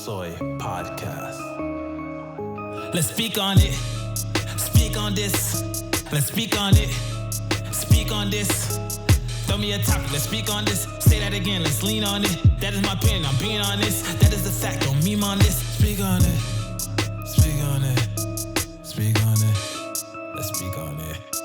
Soy podcast. Let's speak on it. Speak on this. Let's speak on it. Speak on this. Throw me a topic. Let's speak on this. Say that again. Let's lean on it. That is my opinion. I'm being honest. That is the fact. Don't meme on this. Speak on it. Speak on it. Speak on it. Let's speak on it.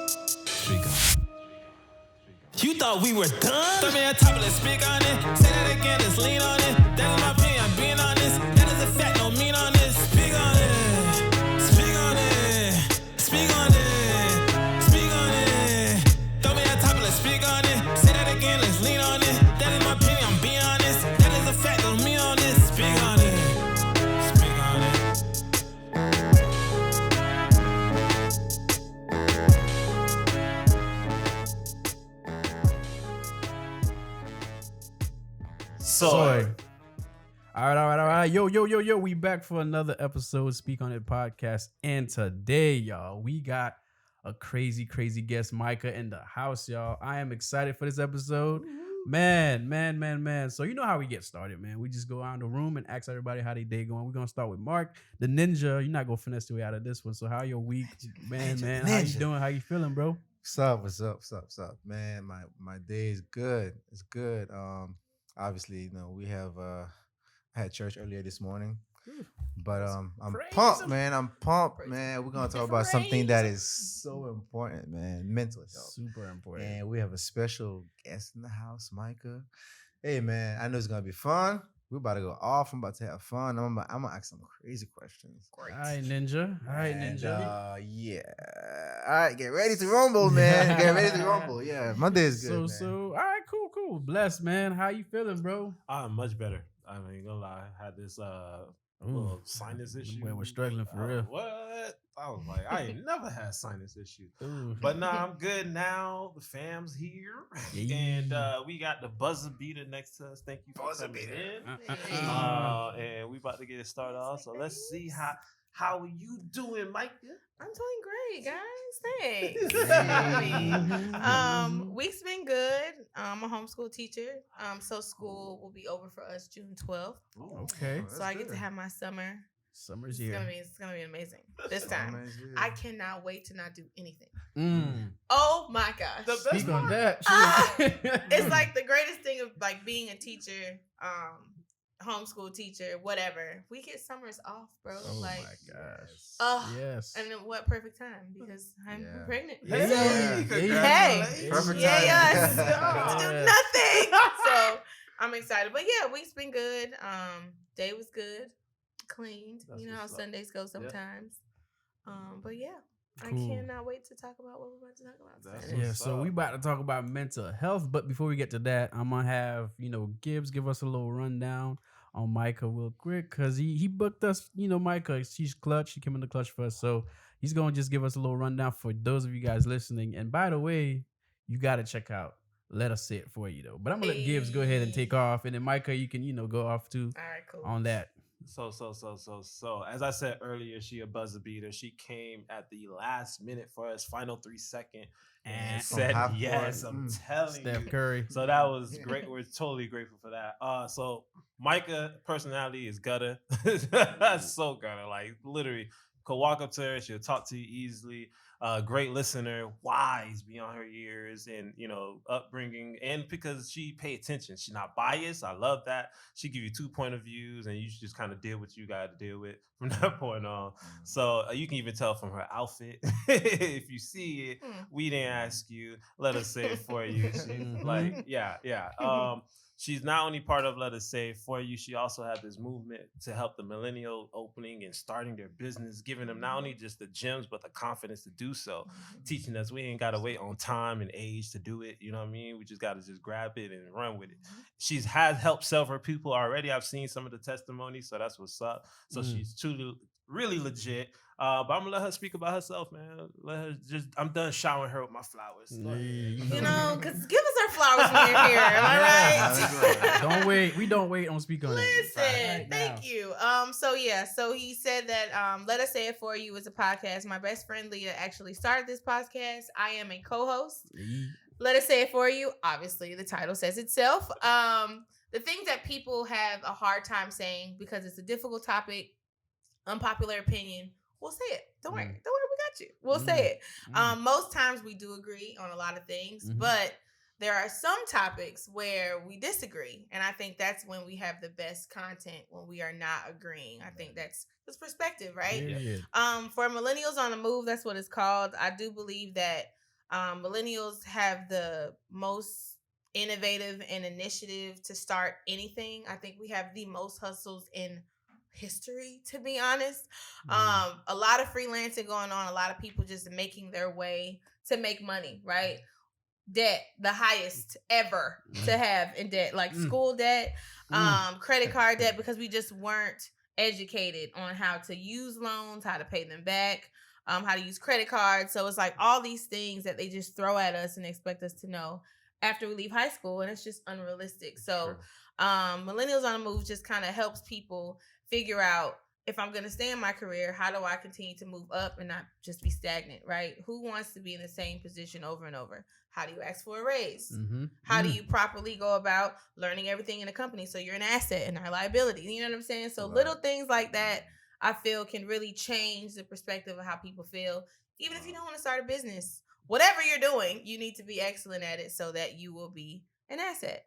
Speak on it. You thought we were done? Throw me a topic. Let's speak on it. Say that again. Let's lean on it. That is my opinion. I'm being honest. That is the fact. Don't mean on this. Speak on it. Speak on it. Speak on it. Speak on it. Throw me a topic. Let's speak on it. Say that again. Let's lean on it. That is my opinion. I'm being honest. That is the fact. Don't mean on this. Speak on it. Speak on it. Soy. All right. Yo. We back for another episode of Speak On It podcast. And today, y'all, we got a crazy guest, Micha, in the house, y'all. I am excited for this episode. Man. So you know how we get started, man. We just go around the room and ask everybody how their day going. We're going to start with Mark, the ninja. You're not going to finesse your way out of this one. So how your week? Man. How you doing? How you feeling, bro? What's up? Man, my day is good. It's good. Obviously, you know, we have I had church earlier this morning. But I'm pumped, man. We're gonna talk about something that is so important, man. Mental health. Super important. And we have a special guest in the house, Micha. Hey man, I know it's gonna be fun. We're about to go off. I'm about to have fun. I'm gonna ask some crazy questions. Great. All right, ninja. Yeah. All right, get ready to rumble, man. Get ready to rumble. Yeah, my day is good. So, all right, cool. Blessed, man. How you feeling, bro? I'm much better. I ain't gonna lie. I had this little sinus issue. We're struggling for real. What? I was like, I ain't never had sinus issue. But nah, I'm good now. The fam's here. Yeah. And we got the buzzer beater next to us. Thank you for coming in. And we about to get it started off. So let's see how are you doing, Micah? I'm doing great, guys. Thanks. Week's been good. I'm a homeschool teacher. So school will be over for us June 12th. Okay. So I get to have my summer. Summer's here. It's gonna be amazing this time. I cannot wait to not do anything. Oh my gosh. Speak on that. It's like the greatest thing of like being a teacher, homeschool teacher, whatever. We get summers off, bro. Oh like, my gosh. Yes. And then what perfect time? Because I'm pregnant. Hey. Perfect time. Yes. To do nothing. So I'm excited. But yeah, week's been good. Day was good. Cleaned. That's you know how what's up. Sundays go sometimes. But yeah. Cool. I cannot wait to talk about what we're about to talk about today. Yeah, so we about to talk about mental health, but before we get to that, I'm gonna have Gibbs give us a little rundown on Micha real quick because he booked us. Micha, she's clutch. She came in the clutch for us, so he's gonna just give us a little rundown for those of you guys listening. And by the way, you gotta check out Let Us Say It For You though. But I'm gonna let Gibbs go ahead and take off, and then Micha, you can go off too. All right, cool. On that. So, as I said earlier, she a buzzer beater. She came at the last minute for us, final 3 second, and said yes. I'm telling Steph you. Curry. So that was great. We're totally grateful for that. So Micha personality is gutter. That's so gutter. Like literally, could walk up to her, she'll talk to you easily. Great listener, wise beyond her years, and upbringing, and because she pay attention, she's not biased. I love that. She give you 2 point of views, and you should just kind of deal with what you got to deal with from that point on. So you can even tell from her outfit if you see it. We didn't ask you. Let us say it for you. She's like, yeah. She's not only part of Let Us Say It For You, she also had this movement to help the millennial opening and starting their business, giving them not only just the gems, but the confidence to do so, teaching us we ain't got to wait on time and age to do it. You know what I mean? We just got to just grab it and run with it. She's has helped several people already. I've seen some of the testimonies, so that's what's up. So she's truly, really legit. But I'm gonna let her speak about herself, man. I'm done showering her with my flowers. Because give us our flowers when you're here. Am I right? Don't wait. We don't wait on Speak On It. Listen, thank you. So he said that Let Us Say It For You is a podcast. My best friend Leah actually started this podcast. I am a co-host. Let Us Say It For You. Obviously, the title says itself. The the things that people have a hard time saying because it's a difficult topic, unpopular opinion, we'll say it. Don't worry. Don't worry, we got you. We'll say it. Most times we do agree on a lot of things, but there are some topics where we disagree. And I think that's when we have the best content, when we are not agreeing. I think that's perspective, right? For Millennials on the Move, that's what it's called. I do believe that millennials have the most innovative and initiative to start anything. I think we have the most hustles in history, to be honest. A lot of freelancing going on, a lot of people just making their way to make money, right? Debt, the highest ever to have in debt, like school debt, credit card debt, because we just weren't educated on how to use loans, how to pay them back, how to use credit cards. So it's like all these things that they just throw at us and expect us to know after we leave high school, and it's just unrealistic. So Millennials on the Move just kind of helps people figure out, if I'm going to stay in my career, how do I continue to move up and not just be stagnant, right? Who wants to be in the same position over and over? How do you ask for a raise? How do you properly go about learning everything in a company so you're an asset and not a liability? You know what I'm saying? So little things like that, I feel, can really change the perspective of how people feel. Even if you don't want to start a business, whatever you're doing, you need to be excellent at it so that you will be an asset.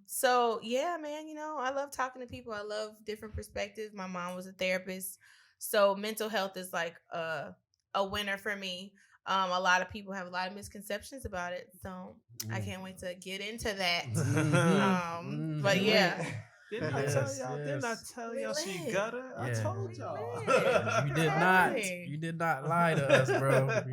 So yeah, man, you know, I love talking to people. I love different perspectives. My mom was a therapist, so mental health is like a winner for me. A lot of people have a lot of misconceptions about it, so I can't wait to get into that. But yeah. Didn't I tell y'all she gutter? I told y'all. You did not lie to us, bro.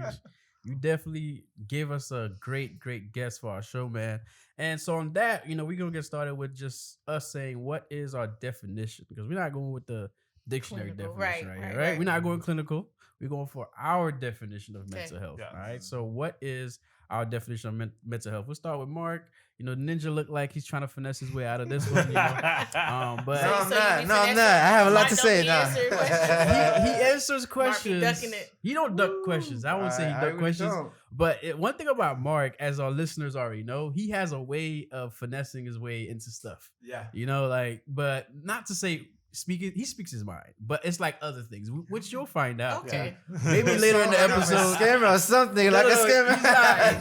You definitely gave us a great guest for our show, man. And so on that, you know, we're going to get started with just us saying what is our definition, because we're not going with the dictionary definition right? We're not going clinical. We're going for our definition of mental health. All right. So what is our definition of mental health? We'll start with Mark. You know, Ninja looked like he's trying to finesse his way out of this one. You know? But no, I'm not. I have a lot to say now. He answers questions. He don't duck questions. I won't say he duck questions. But one thing about Mark, as our listeners already know, he has a way of finessing his way into stuff. Yeah. You know, like, but not to say he speaks his mind, but it's like other things, which you'll find out. Okay. Maybe later in the episode. Scammer or something, like a scammer.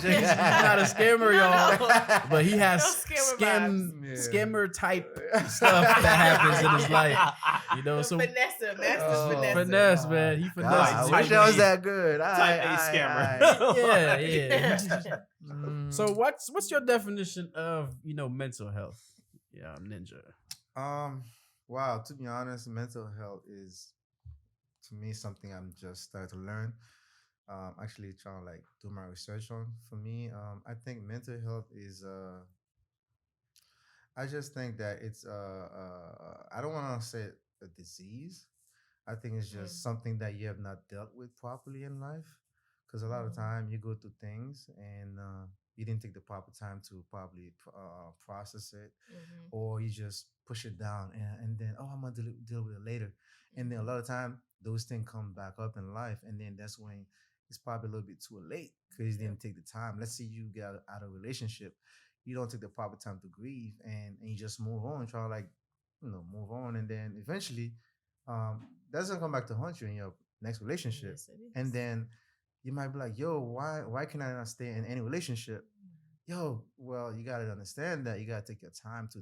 He's not a scammer, y'all. But he has scammer type stuff that happens in his life. You know, so finesse, man. He finesse. I wish I was that good. Type A scammer. Yeah. So what's your definition of, you know, mental health? Yeah, Ninja. Wow, to be honest, mental health is, to me, something I'm just starting to learn. Actually trying to like do my research on. For me, I think mental health is I just think that it's I don't want to say a disease. I think it's just something that you have not dealt with properly in life. Because a lot of time you go through things and you didn't take the proper time to probably process it, or you just push it down and then, I'm going to deal with it later. And then a lot of time those things come back up in life, and then that's when it's probably a little bit too late because you didn't take the time. Let's say you get out of a relationship, you don't take the proper time to grieve, and you just move on, try to like, you know, move on, and then eventually that's gonna come back to haunt you in your next relationship. Yes, and then you might be like, yo, why can I not stay in any relationship? Yo, well, you got to understand that you got to take your time to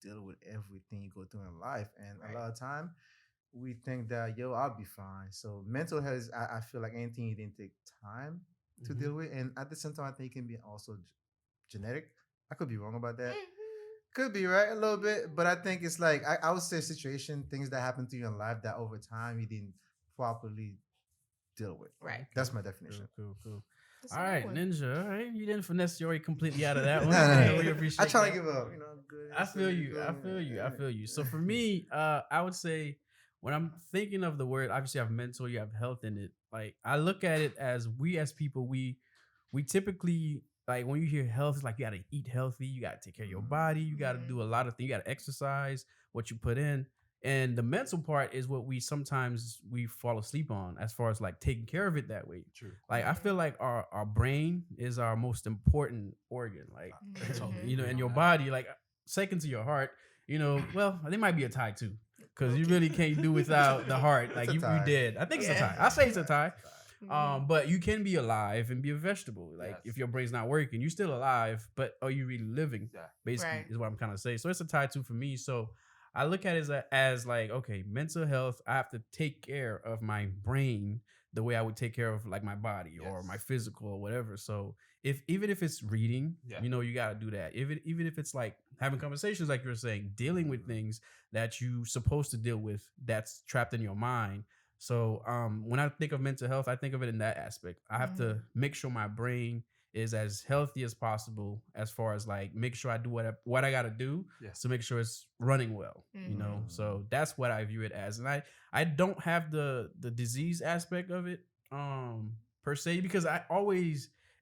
deal with everything you go through in life. And a lot of time, we think that, yo, I'll be fine. So mental health, I feel like anything you didn't take time to deal with. And at the same time, I think it can be also genetic. I could be wrong about that. Could be, right? A little bit. But I think it's like, I would say things that happen to you in life that over time you didn't properly deal with. Right. That's my definition. Cool. All right, Ninja. All right, you didn't finesse your way completely out of that one. I try to give up. You know, good. I feel you. So for me, I would say when I'm thinking of the word, obviously you have mental, you have health in it. Like I look at it as we as people, we typically, like when you hear health, it's like you got to eat healthy, you got to take care of your body, you got to do a lot of things, you got to exercise, what you put in. And the mental part is what we sometimes fall asleep on as far as like taking care of it that way. True. Like I feel like our brain is our most important organ. Like, you know, in your body, like second to your heart, well, they might be a tie too. Because you really can't do without the heart. Like you did. I think it's a tie. I say it's a tie. But you can be alive and be a vegetable. Like if your brain's not working, you're still alive, but are you really living? Basically, is what I'm kind of saying. So it's a tie too for me. So I look at it as like, okay, mental health. I have to take care of my brain the way I would take care of like my body or my physical or whatever. So even if it's reading, you got to do that. Even if it's like having conversations, like you were saying, dealing with things that you supposed to deal with that's trapped in your mind. So when I think of mental health, I think of it in that aspect. I have to make sure my brain is as healthy as possible, as far as like make sure I do what I got to do to make sure it's running well. So that's what I view it as. And I don't have the disease aspect of it per se, because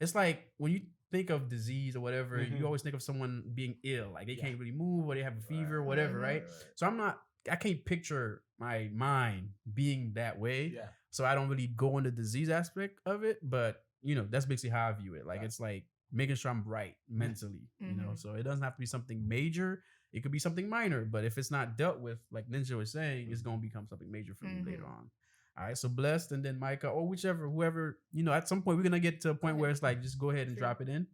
it's like when you think of disease or whatever, you always think of someone being ill, like they can't really move or they have a fever or whatever, right? So I can't picture my mind being that way. So I don't really go into the disease aspect of it, but that's basically how I view it. Like it's like making sure I'm right mentally, so it doesn't have to be something major. It could be something minor, but if it's not dealt with, like Ninja was saying, it's going to become something major for me later on. All right, so Blessed and then Micah, or whoever, at some point we're gonna get to a point where it's like just go ahead and drop it in.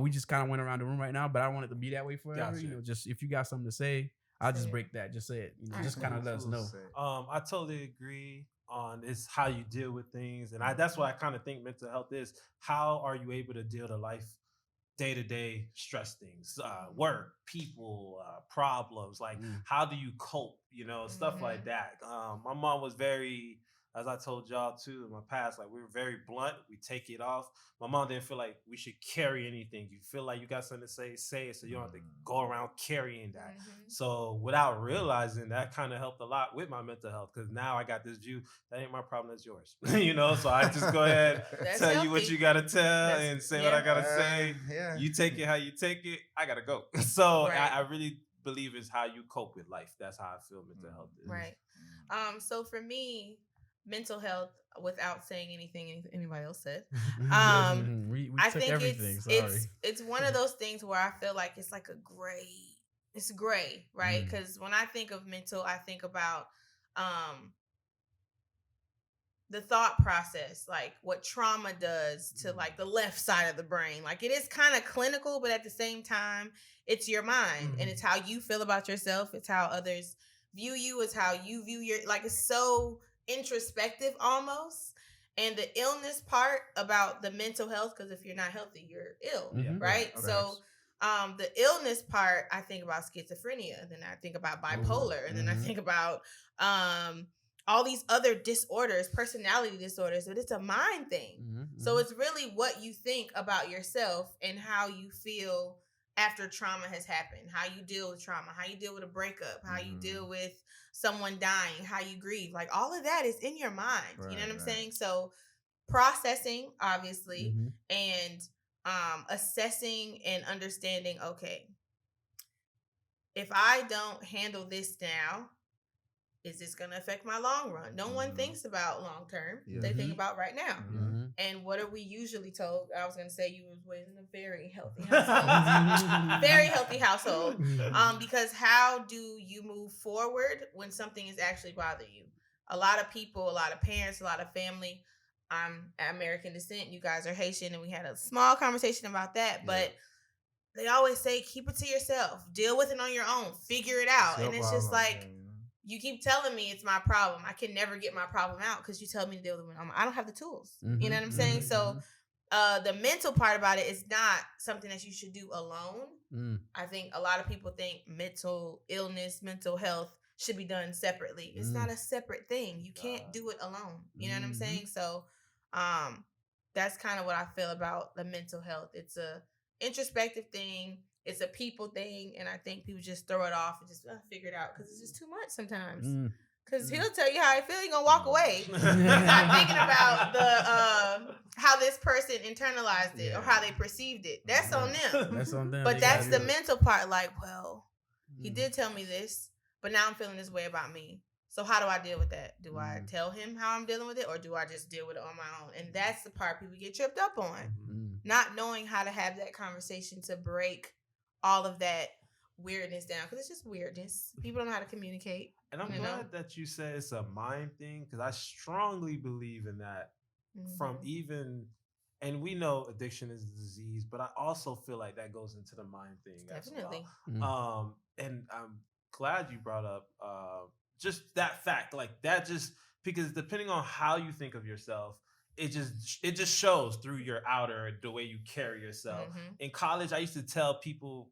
We just kind of went around the room right now, but I don't want it to be that way forever. Just if you got something to say, I'll just break that. Just say it. Just kind of let us know. I totally agree on it's how you deal with things, and that's what I kind of think mental health is. How are you able to deal to life, day-to-day stress things, work, people, problems? Like how do you cope? Stuff like that. My mom was very, as I told y'all too in my past, like we were very blunt. We take it off. My mom didn't feel like we should carry anything. You feel like you got something to say it, so you don't have to go around carrying that. So without realizing, that kind of helped a lot with my mental health, because now I got this view that ain't my problem, that's yours. So I just go ahead, tell you what you gotta tell and say what I gotta say. You take it how you take it. I gotta go. So I really believe it's how you cope with life. That's how I feel mental health is. Right. So for me, mental health, without saying anything anybody else said, we I took think everything. it's one of those things where I feel like it's like it's gray, right? Because when I think of mental, I think about the thought process, like what trauma does to like the left side of the brain. Like it is kind of clinical, but at the same time, it's your mind and it's how you feel about yourself. It's how others view you. It's how you view like it's so introspective almost. And the illness part about the mental health, because if you're not healthy, you're ill, right? So the illness part, I think about schizophrenia, and then I think about bipolar, and then I think about all these other disorders, personality disorders, but it's a mind thing. So it's really what you think about yourself and how you feel after trauma has happened, how you deal with trauma, how you deal with a breakup, how you deal with someone dying, how you grieve. Like all of that is in your mind. You know what I'm saying? So processing, obviously, and assessing and understanding, okay, if I don't handle this now, is this going to affect my long run? No one thinks about long term. They think about right now. And what are we usually told? I was going to say you was raised in a very healthy household. Very healthy household. Because how do you move forward when something is actually bothering you? A lot of people, a lot of parents, a lot of family. I'm American descent. You guys are Haitian. And we had a small conversation about that. But they always say, keep it to yourself. Deal with it on your own. Figure it out. And it's just like, you keep telling me it's my problem. I can never get my problem out because you tell me to deal with it. I don't have the tools. You know what I'm saying? So the mental part about it is not something that you should do alone. I think a lot of people think mental illness, mental health should be done separately. It's not a separate thing. You can't do it alone. You know what I'm saying? So that's kind of what I feel about the mental health. It's a introspective thing. It's a people thing, and I think people just throw it off and just figure it out because it's just too much sometimes. Because he'll tell you how he feels, he's gonna walk away. He's not thinking about the how this person internalized it or how they perceived it. That's on them. That's on them. But that's the mental part. Like, well, he did tell me this, but now I'm feeling this way about me. So how do I deal with that? Do I tell him how I'm dealing with it, or do I just deal with it on my own? And that's the part people get tripped up on. Not knowing how to have that conversation to break all of that weirdness down because it's just weirdness. People don't know how to communicate. And I'm you know? glad that you said it's a mind thing because I strongly believe in that. From even, and we know addiction is a disease, but I also feel like that goes into the mind thing Definitely. as well. And I'm glad you brought up just that fact, like that, just because depending on how you think of yourself, it just shows through your outer, the way you carry yourself. In college, I used to tell people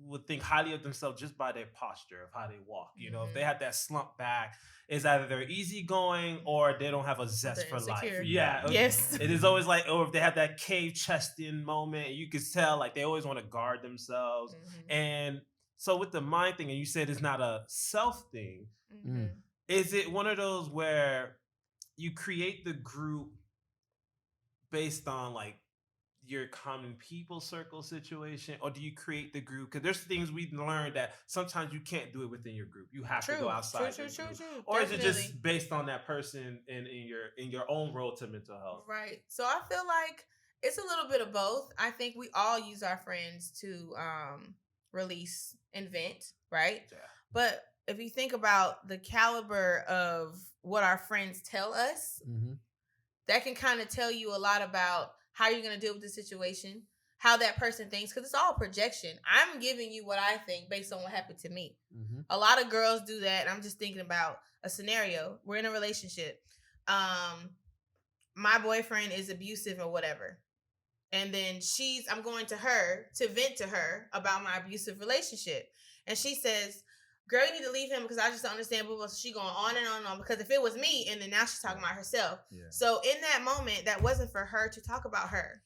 would think highly of themselves just by their posture of how they walk. You know, if they have that slump back, it's either they're easygoing or they don't have a zest for life. Yeah. Yes. It is always like, or if they have that cave chesting moment, you can tell like they always want to guard themselves. And so with the mind thing, and you said it's not a self thing, is it one of those where you create the group based on like your common people circle situation, or do you create the group? Because there's things we learned that sometimes you can't do it within your group. You have to go outside. True. Or is it just based on that person and in your own road to mental health? Right. So I feel like it's a little bit of both. I think we all use our friends to release and vent, right? Yeah. But if you think about the caliber of what our friends tell us, that can kind of tell you a lot about how you're going to deal with the situation, how that person thinks, because it's all projection. I'm giving you what I think based on what happened to me. A lot of girls do that. I'm just thinking about a scenario. We're in a relationship. My boyfriend is abusive or whatever. And then I'm going to her to vent to her about my abusive relationship. And she says, girl, you need to leave him because I just don't understand. But she going on and on and on. Because if it was me, and then now she's talking about herself. Yeah. So in that moment, that wasn't for her to talk about her.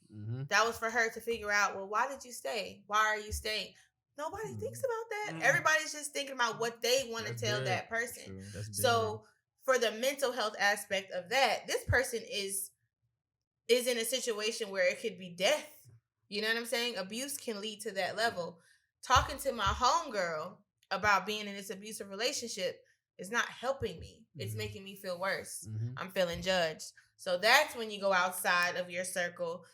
That was for her to figure out, well, why did you stay? Why are you staying? Nobody thinks about that. Everybody's just thinking about what they want to tell that person. So for the mental health aspect of that, this person is in a situation where it could be death. You know what I'm saying? Abuse can lead to that level. Talking to my homegirl about being in this abusive relationship is not helping me. It's making me feel worse. I'm feeling judged. So that's when you go outside of your circle.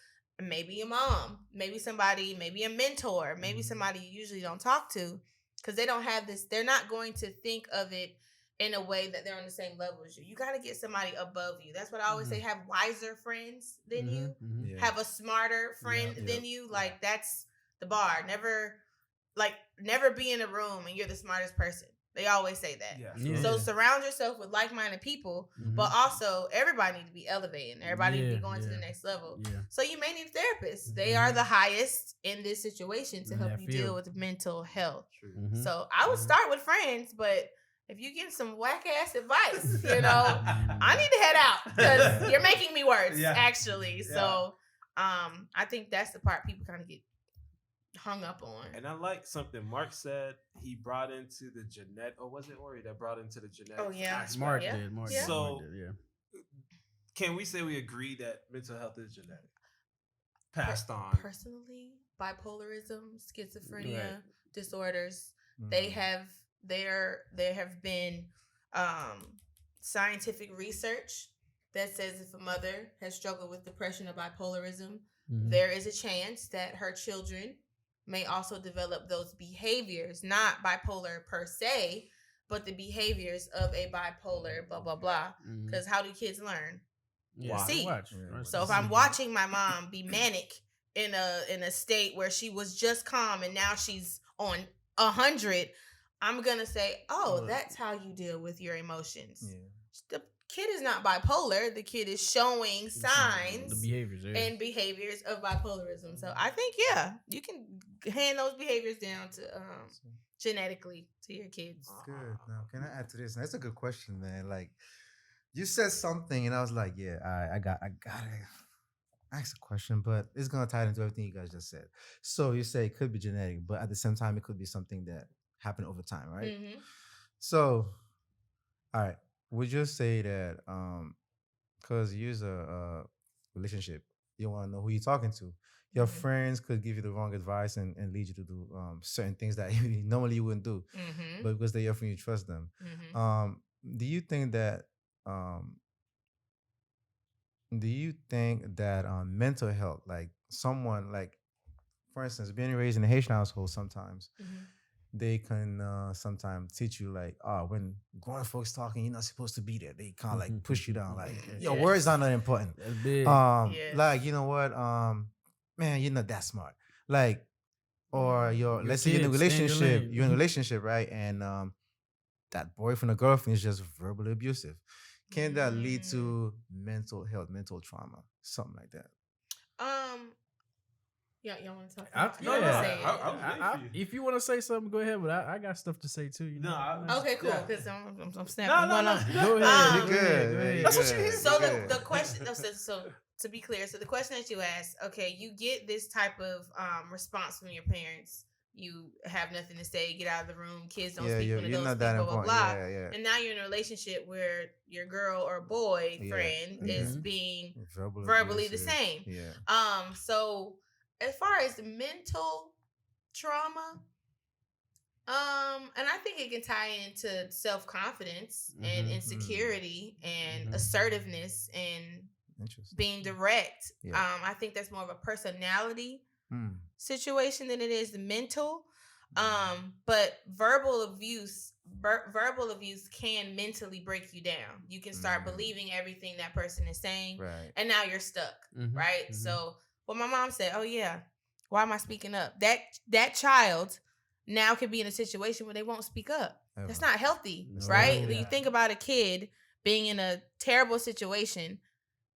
Maybe your mom, maybe somebody, maybe a mentor, maybe somebody you usually don't talk to, because they don't have this. They're not going to think of it in a way that they're on the same level as you. You got to get somebody above you. That's what I always say. Have wiser friends than you. Have a smarter friend than you. Like that's the bar. Never be in a room and you're the smartest person. They always say that. So surround yourself with like-minded people, but also everybody need to be elevating. Everybody need to be going to the next level. So you may need a therapist. They are the highest in this situation to help you deal with mental health. So I would start with friends, but if you get some whack-ass advice, I need to head out because you're making me worse, actually. So I think that's the part people kind of get hung up on. And I like something Mark said. He brought into the genetic, or was it Ori that brought into the genetic? Oh yeah, aspect? Mark did. So can we say we agree that mental health is genetic, passed on? Personally, bipolarism, schizophrenia, disorders, there have been scientific research that says if a mother has struggled with depression or bipolarism, there is a chance that her children may also develop those behaviors, not bipolar per se, but the behaviors of a bipolar, blah, blah, blah. Because how do kids learn? See. So if I'm watching my mom be manic in a state where she was just calm and now she's on 100, I'm going to say, oh, that's how you deal with your emotions. The kid is not bipolar. The kid is showing signs and behaviors of bipolarism. So I think, you can hand those behaviors down to genetically to your kids. Good. Now, can I add to this? That's a good question, man. Like, you said something, and I was like, I gotta ask a question, but it's gonna tie into everything you guys just said. So you say it could be genetic, but at the same time, it could be something that happened over time, right? So, all right. Would you say that because you use a relationship, you want to know who you're talking to? Your friends could give you the wrong advice and lead you to do certain things that normally you wouldn't do, but because they're your friend, you trust them. Do you think that mental health, like someone like, for instance, being raised in a Haitian household, sometimes they can sometimes teach you like, oh, when grown folks talking, you're not supposed to be there. They kind of like push you down, like your words are not important. That's big. Like, you know what, man, you're not that smart. Like, or let's say you're in a relationship, right? And that boyfriend or girlfriend is just verbally abusive. Can that lead to mental health, mental trauma, something like that? Y'all want to talk? If you want to say something, go ahead. But I got stuff to say too. You know? Okay, cool. Because I'm snapping. No. Go ahead. Go ahead. That's what you hear. So the question. So to be clear, so the question that you asked, okay, you get this type of response from your parents. You have nothing to say. Get out of the room. Kids don't speak when adults speak. Blah blah blah. And now you're in a relationship where your girl or boyfriend is being verbally the same. So as far as mental trauma, and I think it can tie into self-confidence and insecurity and assertiveness and being direct. I think that's more of a personality situation than it is the mental. But verbal abuse can mentally break you down. You can start believing everything that person is saying, and now you're stuck, right? So what my mom said, oh yeah, why am I speaking up? That child now could be in a situation where they won't speak up. That's not healthy, right? You think about a kid being in a terrible situation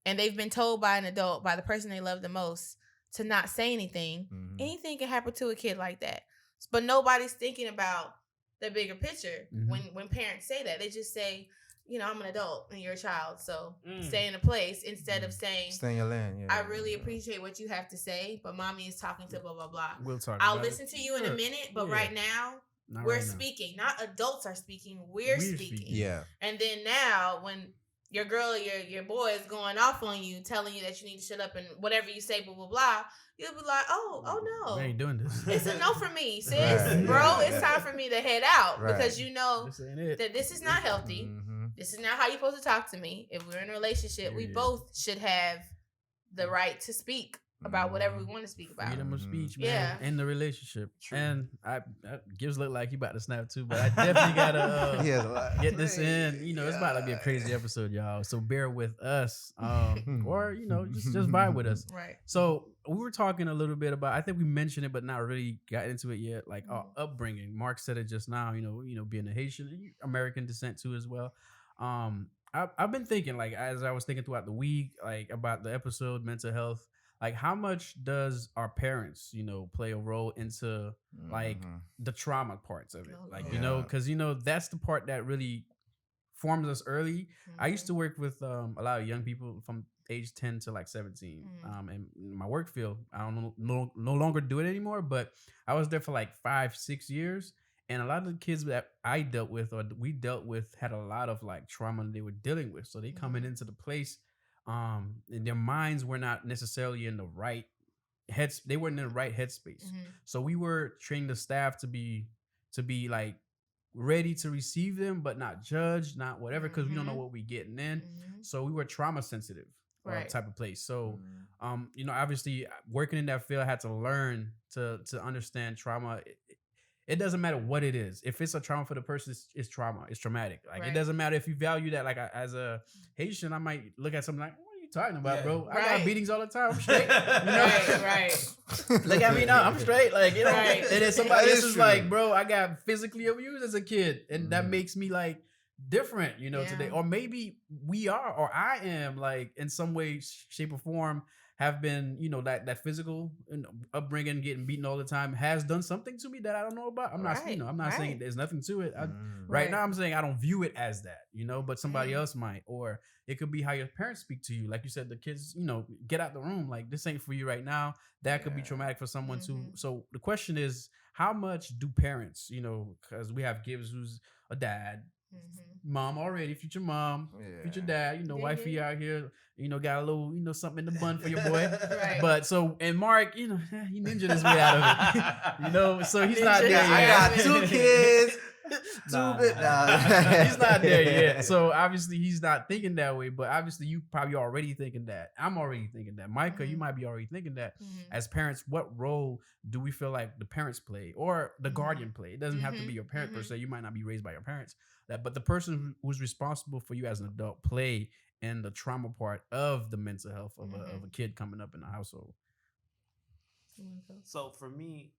and they've been told by an adult, by the person they love the most, to not say anything. Anything can happen to a kid like that. But nobody's thinking about the bigger picture when parents say that. They just say, you know, I'm an adult and you're a child, so stay in a place, instead of saying, stay in your lane. I really appreciate what you have to say, but mommy is talking to blah, blah, blah. We'll talk I'll listen to you in a minute, but right now, we're speaking. Not adults are speaking, we're speaking. Yeah. And then now, when your girl or your boy is going off on you, telling you that you need to shut up and whatever you say, blah, blah, blah, you'll be like, oh no. We ain't doing this. It's a no for me, sis. Bro, it's time for me to head out because you know that this is not healthy. This is not how you're supposed to talk to me. If we're in a relationship, we both should have the right to speak about whatever we want to speak about. Freedom of speech, man, in the relationship. True. And Gibbs look like he about to snap too, but I definitely gotta get this in. You know, it's about to be a crazy episode, y'all. So bear with us, or you know, just vibe with us. Right. So we were talking a little bit about. I think we mentioned it, but not really got into it yet. Like our upbringing. Mark said it just now. You know, being a Haitian, American descent too as well. I've been thinking, like, as I was thinking throughout the week, like about the episode mental health. Like, how much does our parents, you know, play a role into like the trauma parts of it? Like, you know, because, you know, that's the part that really forms us early. I used to work with a lot of young people from age 10 to like 17. And in my work field, I don't no longer do it anymore, but I was there for like 5-6 years. And a lot of the kids that I dealt with or we dealt with had a lot of like trauma they were dealing with. So they coming into the place. And their minds were not necessarily in the right they weren't in the right headspace. So we were training the staff to be like ready to receive them, but not judge, not whatever, because we don't know what we're getting in. So we were trauma sensitive type of place. So you know, obviously working in that field, I had to learn to understand trauma. It doesn't matter what it is. If it's a trauma for the person, it's trauma. It's traumatic. Like, it doesn't matter if you value that. Like, as a Haitian, I might look at something like, what are you talking about, bro? I got beatings all the time. I'm straight. You know? Look at me now. I'm straight. Like, you know? And then somebody else is like, bro, I got physically abused as a kid. And that makes me, like, different, you know, today. Or maybe we are, or I am, like, in some way, shape, or form, have been, you know, that physical upbringing, getting beaten all the time, has done something to me that I don't know about. I'm not, you know, I'm not saying there's nothing to it. Right now, I'm saying I don't view it as that, you know, but somebody else might. Or it could be how your parents speak to you. Like you said, the kids, you know, get out the room. Like, this ain't for you right now. That could be traumatic for someone too. So the question is, how much do parents, you know, because we have Gibbs who's a dad, mom already, future mom, future dad, you know, wifey out here, you know, got a little, you know, something in the bun for your boy. But so, and Mark, you know, he ninja his way out of it. You know, so he's not there yet. I got 2 kids. He's not there yet. So obviously he's not thinking that way, but obviously you probably already thinking that. I'm already thinking that. Micah, you might be already thinking that. As parents, what role do we feel like the parents play or the guardian play? It doesn't have to be your parent per se. You might not be raised by your parents, but the person who's responsible for you as an adult play in the trauma part of the mental health of a kid coming up in the household. So for me,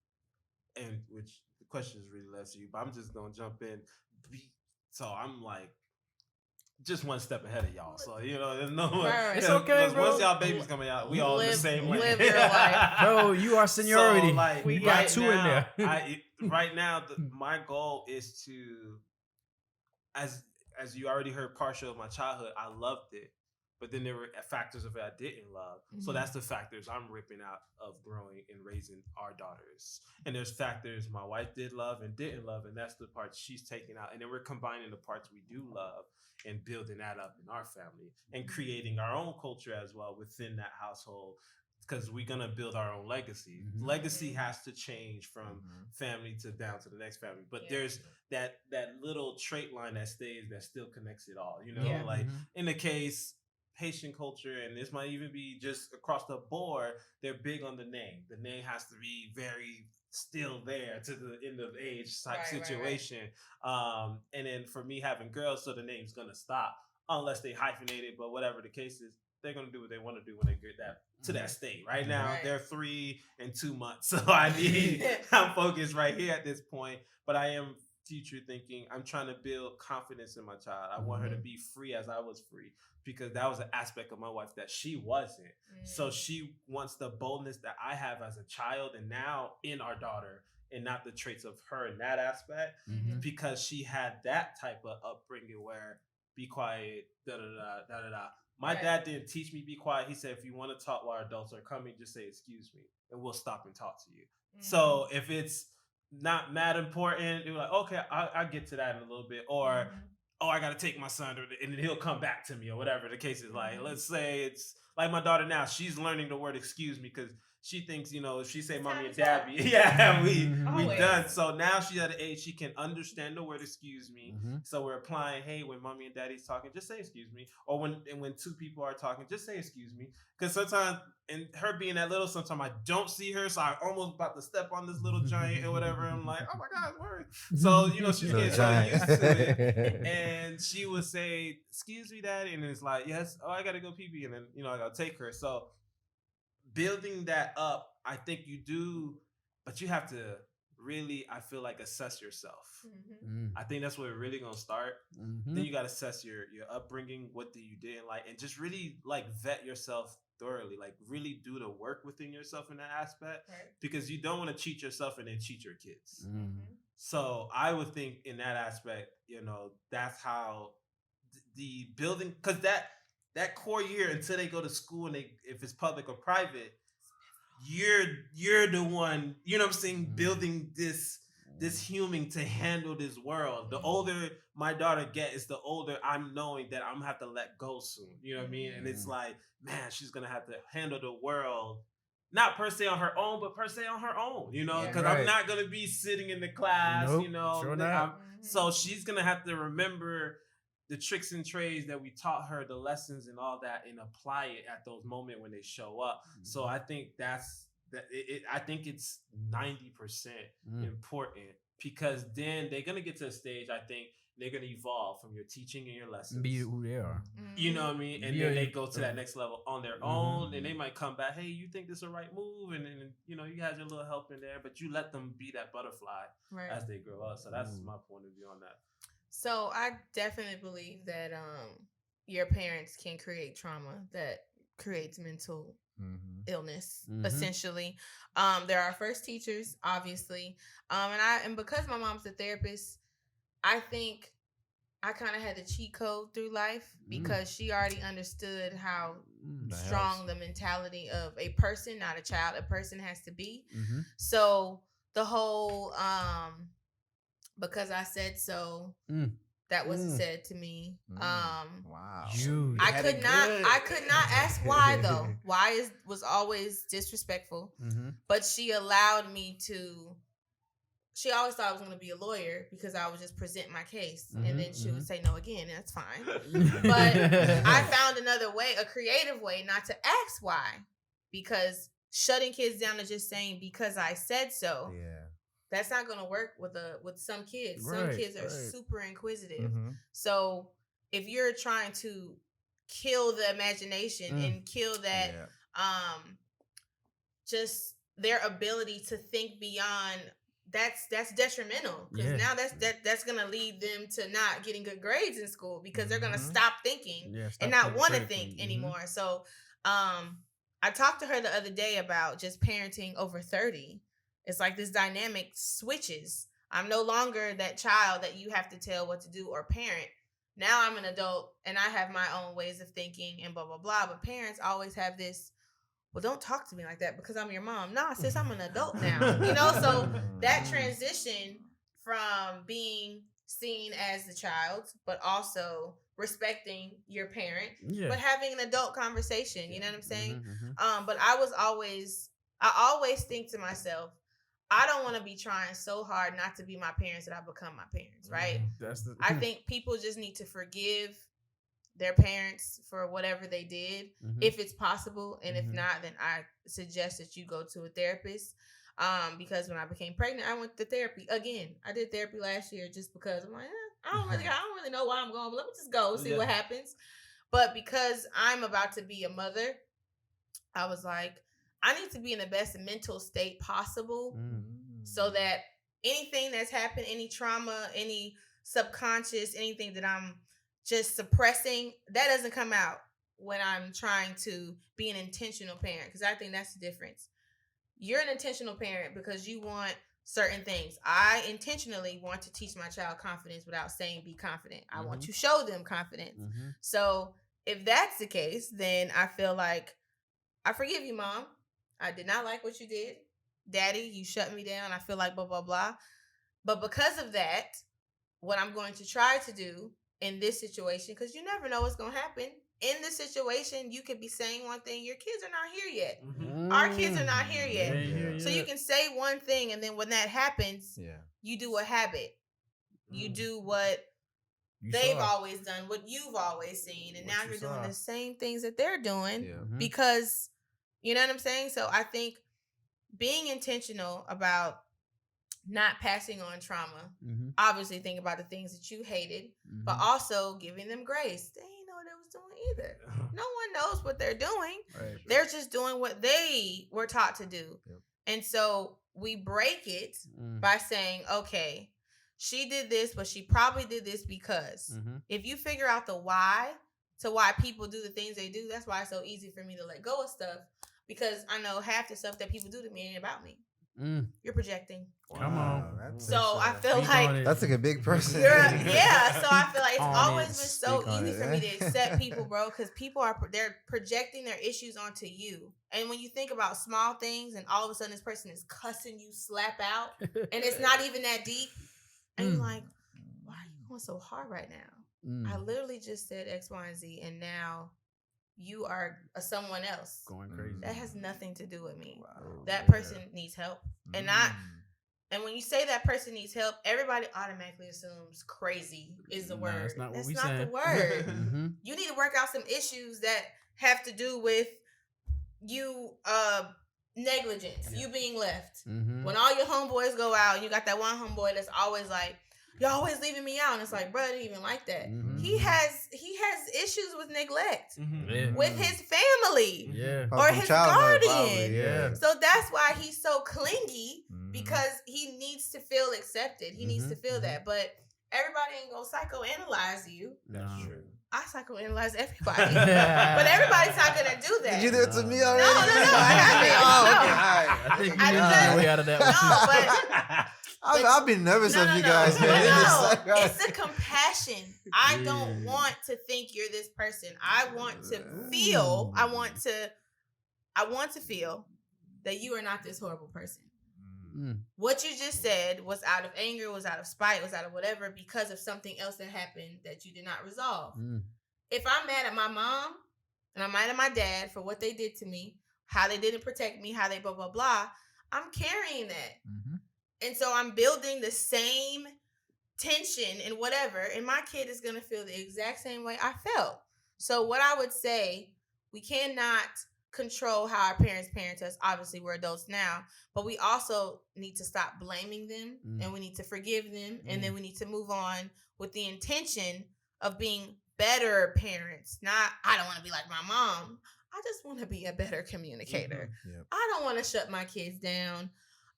and which the question is really less to you, but I'm just gonna jump in. So I'm like just one step ahead of y'all. So there's no one. It's okay, bro. Once y'all babies coming out, we all in the same way. Live your life, bro. You are seniority. So, like, we got two in there. Right now, my goal is to, as you already heard, partial of my childhood. I loved it. But then there were factors of it I didn't love. So that's the factors I'm ripping out of growing and raising our daughters. And there's factors my wife did love and didn't love. And that's the part she's taking out. And then we're combining the parts we do love and building that up in our family and creating our own culture as well within that household. Because we're going to build our own legacy. Legacy has to change from family to down to the next family. But there's that little trait line that stays, that still connects it all. Like in the case... Haitian culture, and this might even be just across the board, they're big on the name. The name has to be very still there to the end of age type situation. Right. And then for me having girls, so the name's gonna stop unless they hyphenate it, but whatever the case is, they're gonna do what they want to do when they get that to that state. Right now, they're 3 and 2 months, so I'm focused right here at this point, but I am future thinking. I'm trying to build confidence in my child. I want her to be free as I was free, because that was an aspect of my wife that she wasn't. So she wants the boldness that I have as a child and now in our daughter, and not the traits of her in that aspect, because she had that type of upbringing where be quiet, da-da-da. My dad didn't teach me be quiet. He said, if you want to talk while adults are coming, just say, excuse me, and we'll stop and talk to you. So if it's not mad important, they're like, okay, I'll get to that in a little bit. Or, oh, I got to take my son, and then he'll come back to me, or whatever the case is. Like, let's say it's like my daughter now, she's learning the word excuse me, because she thinks, if she say mommy and daddy, we done. So now she's at an age she can understand the word excuse me. So we're applying, hey, when mommy and daddy's talking, just say excuse me. Or when 2 people are talking, just say excuse me. Because sometimes, and her being that little, sometimes I don't see her, so I almost about to step on this little giant or whatever. I'm like, oh my God, word. So, she's getting so used to it. And she would say, excuse me, daddy. And it's like, yes, I got to go pee-pee. And then, I got to take her. So building that up, I think you do, but you have to really, I feel like, assess yourself. I think that's where we're really going to start. Then you got to assess your upbringing. What do you didn't like? And just really vet yourself thoroughly, really do the work within yourself in that aspect, because you don't want to cheat yourself and then cheat your kids. So I would think in that aspect, that's how the building, because that core year until they go to school, and if it's public or private, you're the one, what I'm saying, building this human to handle this world. The older my daughter gets, the older I'm knowing that I'm gonna have to let go soon. You know what I mean? And it's like, man, she's gonna have to handle the world, not per se on her own, but per se on her own. Because I'm not gonna be sitting in the class. Sure not. So she's gonna have to remember the tricks and trades that we taught her, the lessons and all that, and apply it at those moments when they show up. So I think I think it's 90% important, because then they're going to get to a stage, I think they're going to evolve from your teaching and your lessons. Be who they are. You know what I mean? And then they go to that next level on their own, and they might come back, hey, you think this is the right move? And then, you had your little help in there, but you let them be that butterfly as they grow up. So that's my point of view on that. So I definitely believe that your parents can create trauma that creates mental illness, essentially. They're our first teachers, obviously. And because my mom's a therapist, I think I kind of had the cheat code through life, because she already understood how strong the mentality of a person, not a child, a person has to be. So the whole because I said so, that wasn't said to me. Wow. I could not ask why though. Why was always disrespectful. But she allowed me to she always thought I was going to be a lawyer because I would just present my case, and then she would say no again, and that's fine. But I found another way, a creative way, not to ask why, because shutting kids down and just saying because I said so. Yeah. That's not going to work with some kids. Some kids are super inquisitive. So if you're trying to kill the imagination and kill that, just their ability to think beyond, that's detrimental, because now that's going to lead them to not getting good grades in school, because they're going to stop thinking and not want to think anymore. So I talked to her the other day about just parenting over 30. It's like this dynamic switches. I'm no longer that child that you have to tell what to do or parent. Now I'm an adult and I have my own ways of thinking and blah, blah, blah. But parents always have this, well, don't talk to me like that because I'm your mom. Nah, sis, I'm an adult now. You know, so that transition from being seen as the child, but also respecting your parent, but having an adult conversation. You know what I'm saying? But I always think to myself, I don't want to be trying so hard not to be my parents that I become my parents, right? I think people just need to forgive their parents for whatever they did, if it's possible. And if not, then I suggest that you go to a therapist. Because when I became pregnant, I went to therapy again. I did therapy last year just because I'm like, I don't really know why I'm going, but let me just go see what happens. But because I'm about to be a mother, I was like, I need to be in the best mental state possible so that anything that's happened, any trauma, any subconscious, anything that I'm just suppressing, that doesn't come out when I'm trying to be an intentional parent. Because I think that's the difference. You're an intentional parent because you want certain things. I intentionally want to teach my child confidence without saying be confident. I want to show them confidence. So if that's the case, then I feel like I forgive you, Mom. I did not like what you did. Daddy, you shut me down. I feel like blah, blah, blah. But because of that, what I'm going to try to do in this situation, because you never know what's going to happen. In this situation, you could be saying one thing. Your kids are not here yet. Our kids are not here yet. So you can say one thing, and then when that happens, you do a habit. You do what they've always done, what you've always seen. And now you're doing the same things that they're doing because, you know what I'm saying? So I think being intentional about not passing on trauma, obviously think about the things that you hated, but also giving them grace. They ain't know what they was doing either. No one knows what they're doing. They're just doing what they were taught to do. And so we break it by saying, okay, she did this, but she probably did this because if you figure out the why to why people do the things they do, that's why it's so easy for me to let go of stuff, because I know half the stuff that people do to me ain't about me. You're projecting. Come on. So I feel like that's like a big person. So I feel like it's always been so easy for me to accept people, bro, because people they're projecting their issues onto you. And when you think about small things and all of a sudden this person is cussing you slap out and it's not even that deep, and you're like, why are you going so hard right now? I literally just said X, Y, and Z, and now you are someone else. Going crazy. That has nothing to do with me. That person needs help. And when you say that person needs help, everybody automatically assumes crazy is the word. That's not what we That's not saying. the word. You need to work out some issues that have to do with you negligence, you being left. When all your homeboys go out and you got that one homeboy that's always like, you're always leaving me out. And it's like, bro, I didn't even like that. He has issues with neglect with his family or his guardian. So that's why he's so clingy, because he needs to feel accepted. He needs to feel that. But everybody ain't gonna psychoanalyze you. That's true. I psychoanalyze everybody, but everybody's not gonna do that. Did you do it to me already? No, I haven't. I think you need your way out of that one. But I've been nervous of you guys. It's the compassion. I don't want to think you're this person. I want to feel. I want to feel that you are not this horrible person. What you just said was out of anger, was out of spite, was out of whatever, because of something else that happened that you did not resolve. If I'm mad at my mom and I'm mad at my dad for what they did to me, how they didn't protect me, how they blah, blah, blah, I'm carrying that. And so I'm building the same tension and whatever, and my kid is going to feel the exact same way I felt. So what I would say, we cannot control how our parents parent us. Obviously, we're adults now, but we also need to stop blaming them, and we need to forgive them, and then we need to move on with the intention of being better parents. Not, I don't want to be like my mom. I just want to be a better communicator. Yep. I don't want to shut my kids down.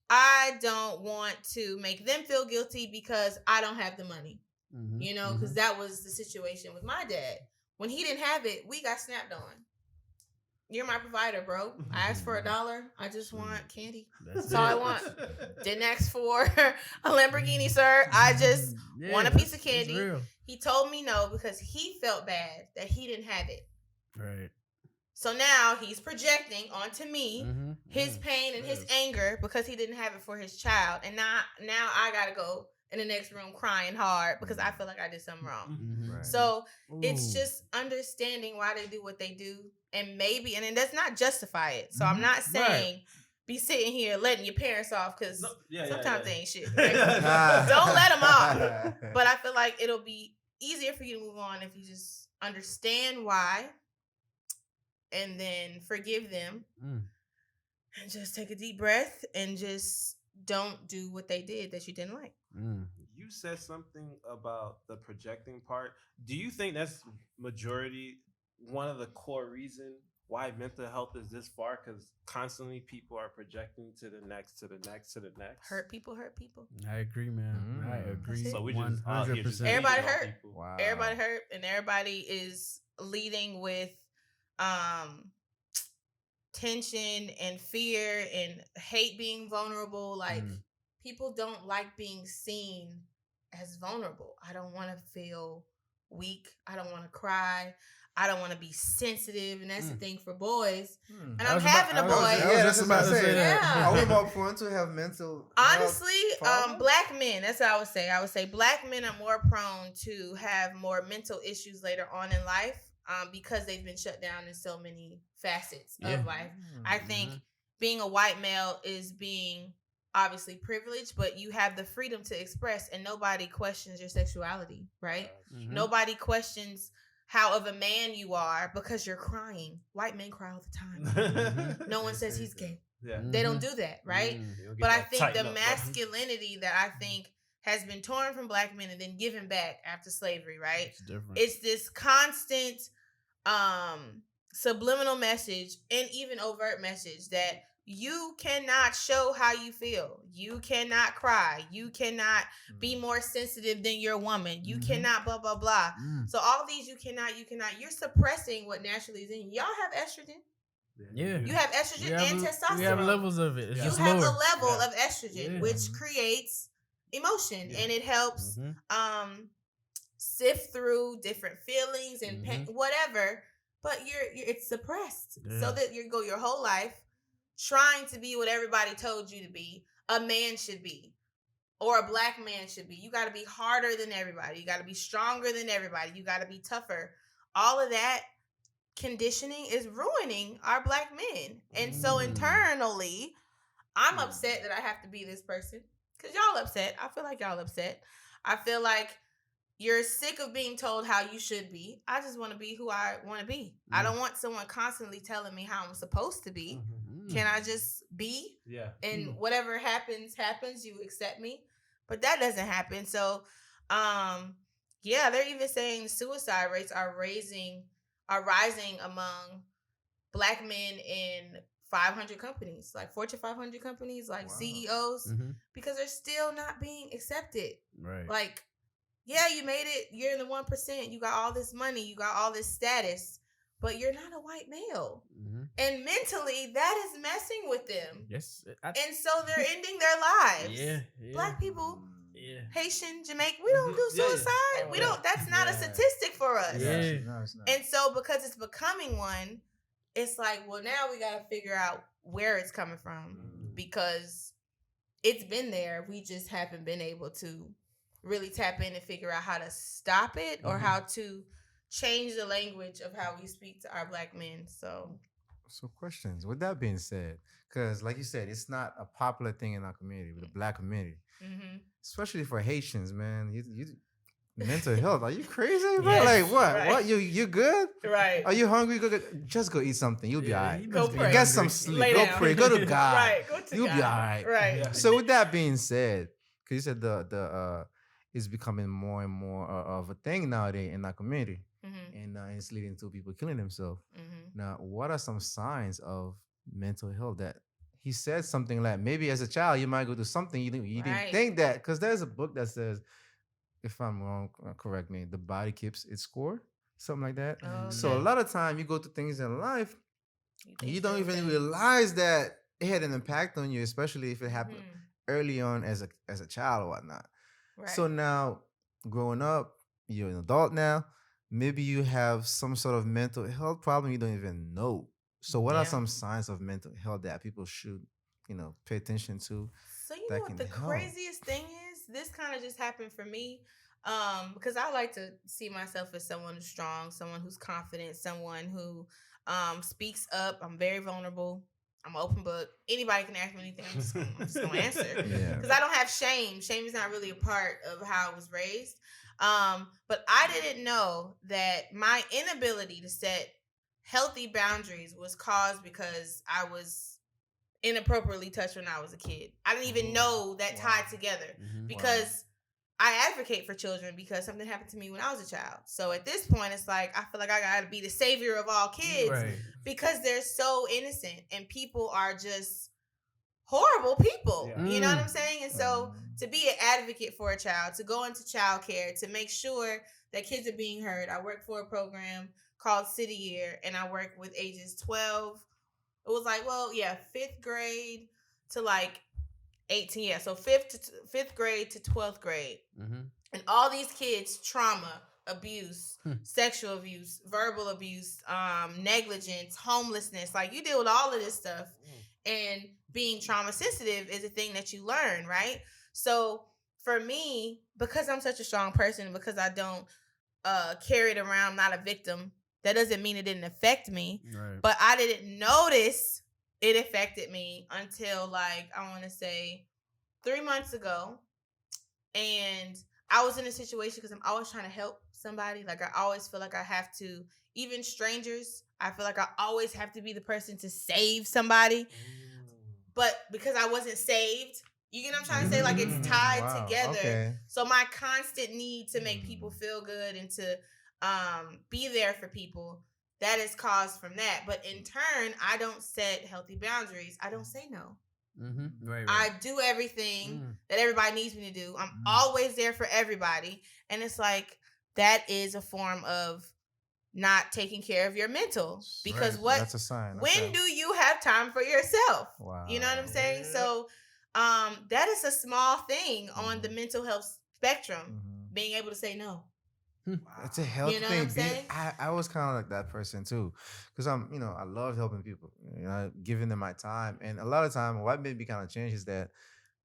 I don't want to make them feel guilty because I don't have the money. You know, because that was the situation with my dad. When he didn't have it, we got snapped on. You're my provider, bro. I asked for $1. I just want candy. That's all I want. Didn't ask for a Lamborghini, sir. I just want a piece of candy. He told me no because he felt bad that he didn't have it. Right. So now he's projecting onto me his pain and his anger because he didn't have it for his child. And now I got to go in the next room crying hard because I feel like I did something wrong. Right. So it's just understanding why they do what they do. And maybe, and it does not justify it. So I'm not saying be sitting here letting your parents off because sometimes they ain't shit. Right? Don't let them off. But I feel like it'll be easier for you to move on if you just understand why and then forgive them and just take a deep breath and just don't do what they did that you didn't like. You said something about the projecting part. Do you think that's majority, one of the core reason why mental health is this far? Because constantly people are projecting to the next, to the next, to the next. Hurt people. I agree, man. I agree. That's it. So we just 100%. Everybody hurt. Wow. Everybody hurt, and everybody is leading with tension and fear and hate being vulnerable. Like people don't like being seen as vulnerable. I don't want to feel weak. I don't want to cry. I don't want to be sensitive, and that's the thing for boys. And I'm having a boy. I was just about to say that. Yeah. Are we more prone to have mental Honestly, health black men, that's what I would say. I would say black men are more prone to have more mental issues later on in life because they've been shut down in so many facets of life. I think being a white male is being obviously privileged, but you have the freedom to express, and nobody questions your sexuality, right? Nobody questions how of a man you are because you're crying. White men cry all the time. No one says he's gay. They don't do that, right? But I think the masculinity that I think has been torn from black men and then given back after slavery, right? It's this constant subliminal message and even overt message that you cannot show how you feel. You cannot cry. You cannot be more sensitive than your woman. You cannot blah, blah, blah. So all these you cannot. You're suppressing what naturally is in you. Y'all have estrogen. Yeah. You have estrogen and testosterone. We have levels of it. It's you just have lower. a level of estrogen, which creates emotion. And it helps sift through different feelings and pain, whatever. But it's suppressed. So that you go your whole life trying to be what everybody told you to be, a man should be, or a black man should be. You got to be harder than everybody. You got to be stronger than everybody. You got to be tougher. All of that conditioning is ruining our black men. And so internally, I'm upset that I have to be this person because y'all upset. I feel like y'all upset. I feel like you're sick of being told how you should be. I just want to be who I want to be. I don't want someone constantly telling me how I'm supposed to be. Can I just be? Yeah. And whatever happens, you accept me. But that doesn't happen. So, they're even saying suicide rates are rising among black men in 500 companies, like Fortune 500 companies, like CEOs, because they're still not being accepted. Right. Like, yeah, you made it. You're in the 1%. You got all this money. You got all this status. But you're not a white male. And mentally, that is messing with them. Yes. And so they're ending their lives. Yeah. Black people, Haitian, Jamaican, we don't do suicide. We don't, that's not a statistic for us. Yeah. No, it's not. And so because it's becoming one, it's like, well, now we got to figure out where it's coming from because it's been there. We just haven't been able to really tap in and figure out how to stop it or how to change the language of how we speak to our black men. So So questions. With that being said, because like you said, it's not a popular thing in our community, with the Black community, especially for Haitians, man. You mental health. Are you crazy, bro? Yes, Like what? right. What? You good? Right. Are you hungry? Just go eat something. You'll be all right. Go pray. Get some sleep. Lay Go down. pray. Go to God. Right. Go to You'll God. be all right. Right. Yeah. So with that being said, because you said the is becoming more and more of a thing nowadays in our community, and it's leading to people killing themselves. Now, what are some signs of mental health that he said something like maybe as a child you might go through something you didn't think that, because there's a book that says, if I'm wrong, correct me, the body keeps its score, something like that. So a lot of time you go through things in life, you don't even realize that it had an impact on you, especially if it happened early on as a child or whatnot. Right. So now, growing up, you're an adult now. Maybe you have some sort of mental health problem you don't even know. So what are some signs of mental health that people should, pay attention to? So you know what the craziest thing is? This kind of just happened for me. Because I like to see myself as someone who's strong, someone who's confident, someone who speaks up. I'm very vulnerable. I'm an open book. Anybody can ask me anything. I'm just going to answer. Because I don't have shame. Shame is not really a part of how I was raised. But I didn't know that my inability to set healthy boundaries was caused because I was inappropriately touched when I was a kid. I didn't even know that tied together because I advocate for children because something happened to me when I was a child. So at this point, it's like, I feel like I got to be the savior of all kids because they're so innocent and people are just horrible people. You know what I'm saying? And so to be an advocate for a child, to go into childcare, to make sure that kids are being heard. I work for a program called City Year, and I work with ages 12. It was like, 5th grade to like 18. Yeah, so 5th grade to 12th grade. And all these kids, trauma, abuse, sexual abuse, verbal abuse, negligence, homelessness. Like, you deal with all of this stuff. And being trauma sensitive is a thing that you learn, right? So for me, because I'm such a strong person, because I don't carry it around, I'm not a victim, that doesn't mean it didn't affect me. Right. But I didn't notice it affected me until, like, I want to say 3 months ago. And I was in a situation because I'm always trying to help somebody. Like, I always feel like I have to, even strangers, I feel like I always have to be the person to save somebody. But because I wasn't saved, you get what I'm trying to say? Like, it's tied together. Okay. So my constant need to make people feel good and to be there for people, that is caused from that. But in turn, I don't set healthy boundaries. I don't say no. Right. I do everything that everybody needs me to do. I'm always there for everybody. And it's like, that is a form of not taking care of your mental. Because that's a sign. When do you have time for yourself? Wow. You know what I'm saying? So that is a small thing on the mental health spectrum, being able to say no. Wow. It's a health thing. I was kind of like that person too, because I love helping people, giving them my time. And a lot of time, what made me kind of change is that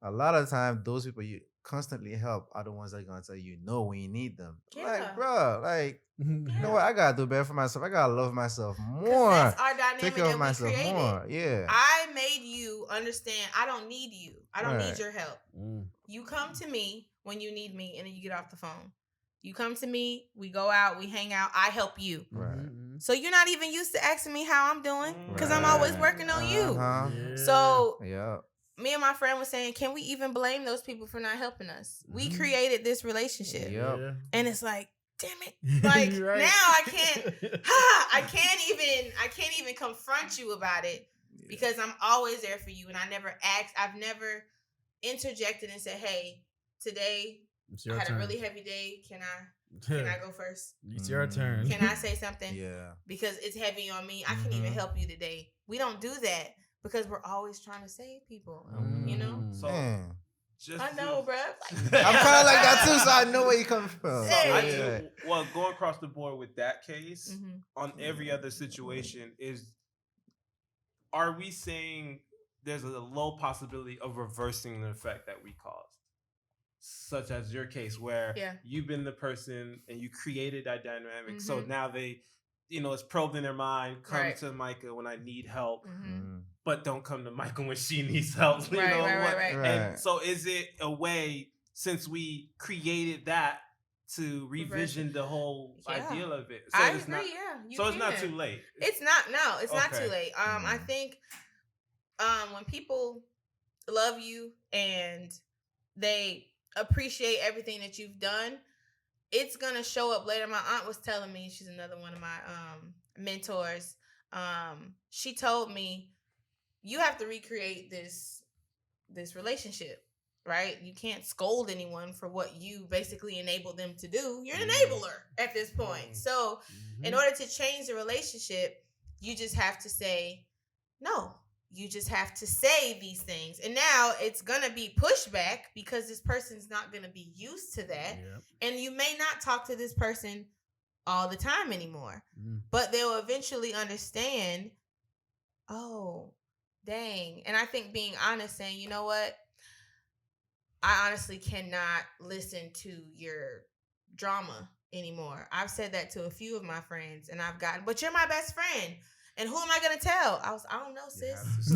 a lot of time, those people you constantly help are the ones that are going to tell you no when you need them. Yeah. Like, bro, like, you know what? I got to do better for myself. I got to love myself more. That's our dynamic. Take care of myself more. Yeah. I made you understand I don't need you. I don't need your help. You come to me when you need me, and then you get off the phone. You come to me, we go out, we hang out, I help you. Right. So you're not even used to asking me how I'm doing because I'm always working on you. Yeah. So me and my friend was saying, can we even blame those people for not helping us? We created this relationship. Yep. And it's like, damn it. Like now I can't even confront you about it because I'm always there for you. And I've never interjected and said, hey, today I had a really heavy day. Can I go first? It's your turn. Can I say something? Yeah. Because it's heavy on me. I can't even help you today. We don't do that because we're always trying to save people. You know? So I know, bro. I'm kind of like that too, so I know where you come from. Well, going across the board with that case, on every other situation are we saying there's a low possibility of reversing the effect that we caused? Such as your case where you've been the person and you created that dynamic. So now is probed in their mind. Come to Micah when I need help, but don't come to Micah when she needs help. Right. And so is it a way, since we created that, to revision the whole ideal of it? So I it's agree. Not, so it's not too late. It's not. No, it's not too late. I think when people love you and they appreciate everything that you've done, it's gonna show up later. My aunt was telling me, she's another one of my mentors. She told me, you have to recreate this relationship, right? You can't scold anyone for what you basically enabled them to do. You're an enabler at this point. So in order to change the relationship, you just have to say no. You just have to say these things. And now it's going to be pushback because this person's not going to be used to that. Yep. And you may not talk to this person all the time anymore. But they'll eventually understand, oh, dang. And I think being honest, saying, you know what? I honestly cannot listen to your drama anymore. I've said that to a few of my friends, and but you're my best friend. And who am I gonna tell? I don't know, sis.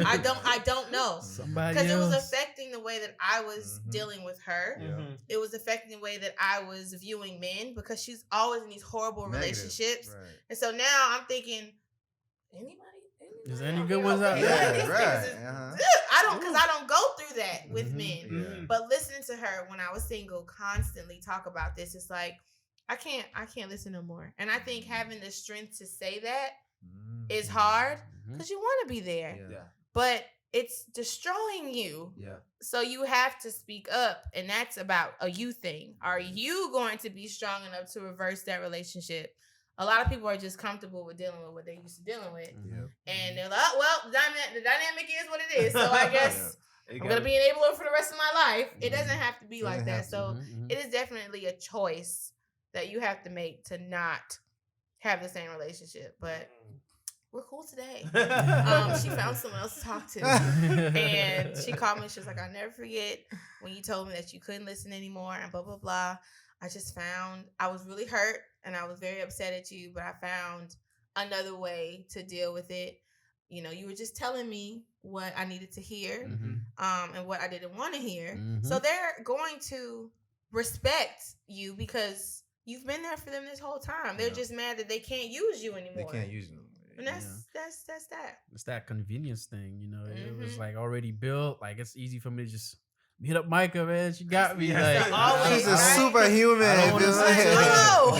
I don't know. Because it was affecting the way that I was dealing with her. It was affecting the way that I was viewing men, because she's always in these horrible relationships. Right. And so now I'm thinking, anybody? Is there any good ones out there? Right. I don't go through that with men. Yeah. But listening to her when I was single constantly talk about this, it's like, I can't listen no more. And I think having the strength to say that is hard, because you want to be there. Yeah. But it's destroying you. Yeah. So you have to speak up, and that's about a you thing. Are you going to be strong enough to reverse that relationship? A lot of people are just comfortable with dealing with what they used to dealing with. And they're like, oh, well, the dynamic is what it is. So I guess I'm going to be an enabler for the rest of my life. It doesn't have to be like that. So it is definitely a choice that you have to make to not have the same relationship. But we're cool today. She found someone else to talk to. And she called me. She was like, I'll never forget when you told me that you couldn't listen anymore and blah, blah, blah. I just found I was really hurt and I was very upset at you, but I found another way to deal with it. You were just telling me what I needed to hear and what I didn't want to hear. So they're going to respect you because you've been there for them this whole time. They're just mad that they can't use you anymore. They can't use you no more. And that's that. It's that convenience thing, It was like already built. Like, it's easy for me to just hit up Micah, man. She got me. Like, she's a superhuman.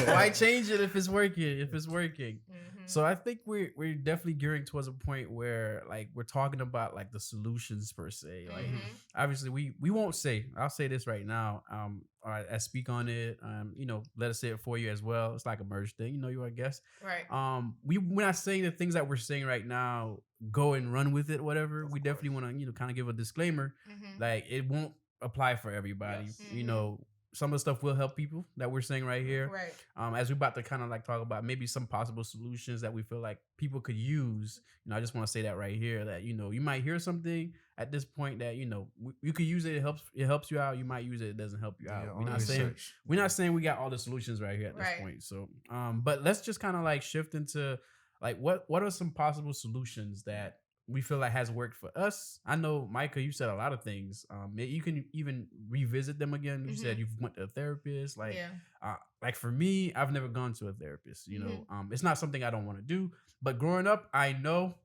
Why change it if it's working? So I think we're definitely gearing towards a point where, like, we're talking about, like, the solutions per se. Like, obviously we won't say. I'll say this right now. I speak on it. Let us say it for you as well. It's like a merge thing. You, I guess. Right. We're not saying the things that we're saying right now, go and run with it, whatever. We definitely want to, kind of give a disclaimer. Like, it won't apply for everybody. Yes. Some of the stuff will help people that we're saying right here. Right. As we're about to kind of like talk about maybe some possible solutions that we feel like people could use. I just want to say that right here that, you might hear something at this point that, you could use it. It helps you out. You might use it. It doesn't help you out. We're not saying we got all the solutions right here at this point. So, but let's just kind of like shift into like, what are some possible solutions that we feel like has worked for us? I know, Micah, you said a lot of things. You can even revisit them again. You said you've went to a therapist. Like, like for me, I've never gone to a therapist. It's not something I don't want to do. But growing up, I know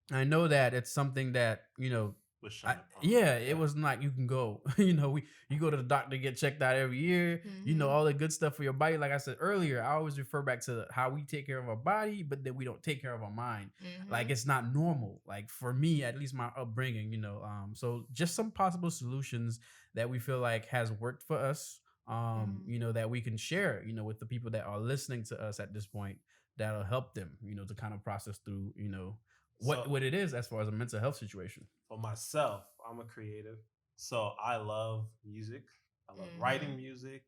that it's something that it was not. You can go. You go to the doctor to get checked out every year. All the good stuff for your body. Like I said earlier, I always refer back to how we take care of our body, but then we don't take care of our mind. Like, it's not normal. Like, for me, at least my upbringing. So just some possible solutions that we feel like has worked for us. That we can share. With the people that are listening to us at this point, that'll help them. To kind of process through. What it is as far as a mental health situation. For myself, I'm a creative. So I love music. I love writing music.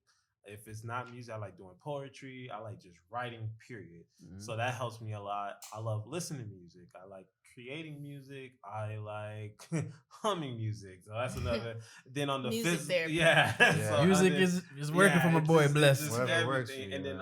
If it's not music, I like doing poetry. I like just writing, period. So that helps me a lot. I love listening to music. I like creating music. I like humming music. So that's another. Then on the music therapy. So music is working for my boy. Bless. Everything. And then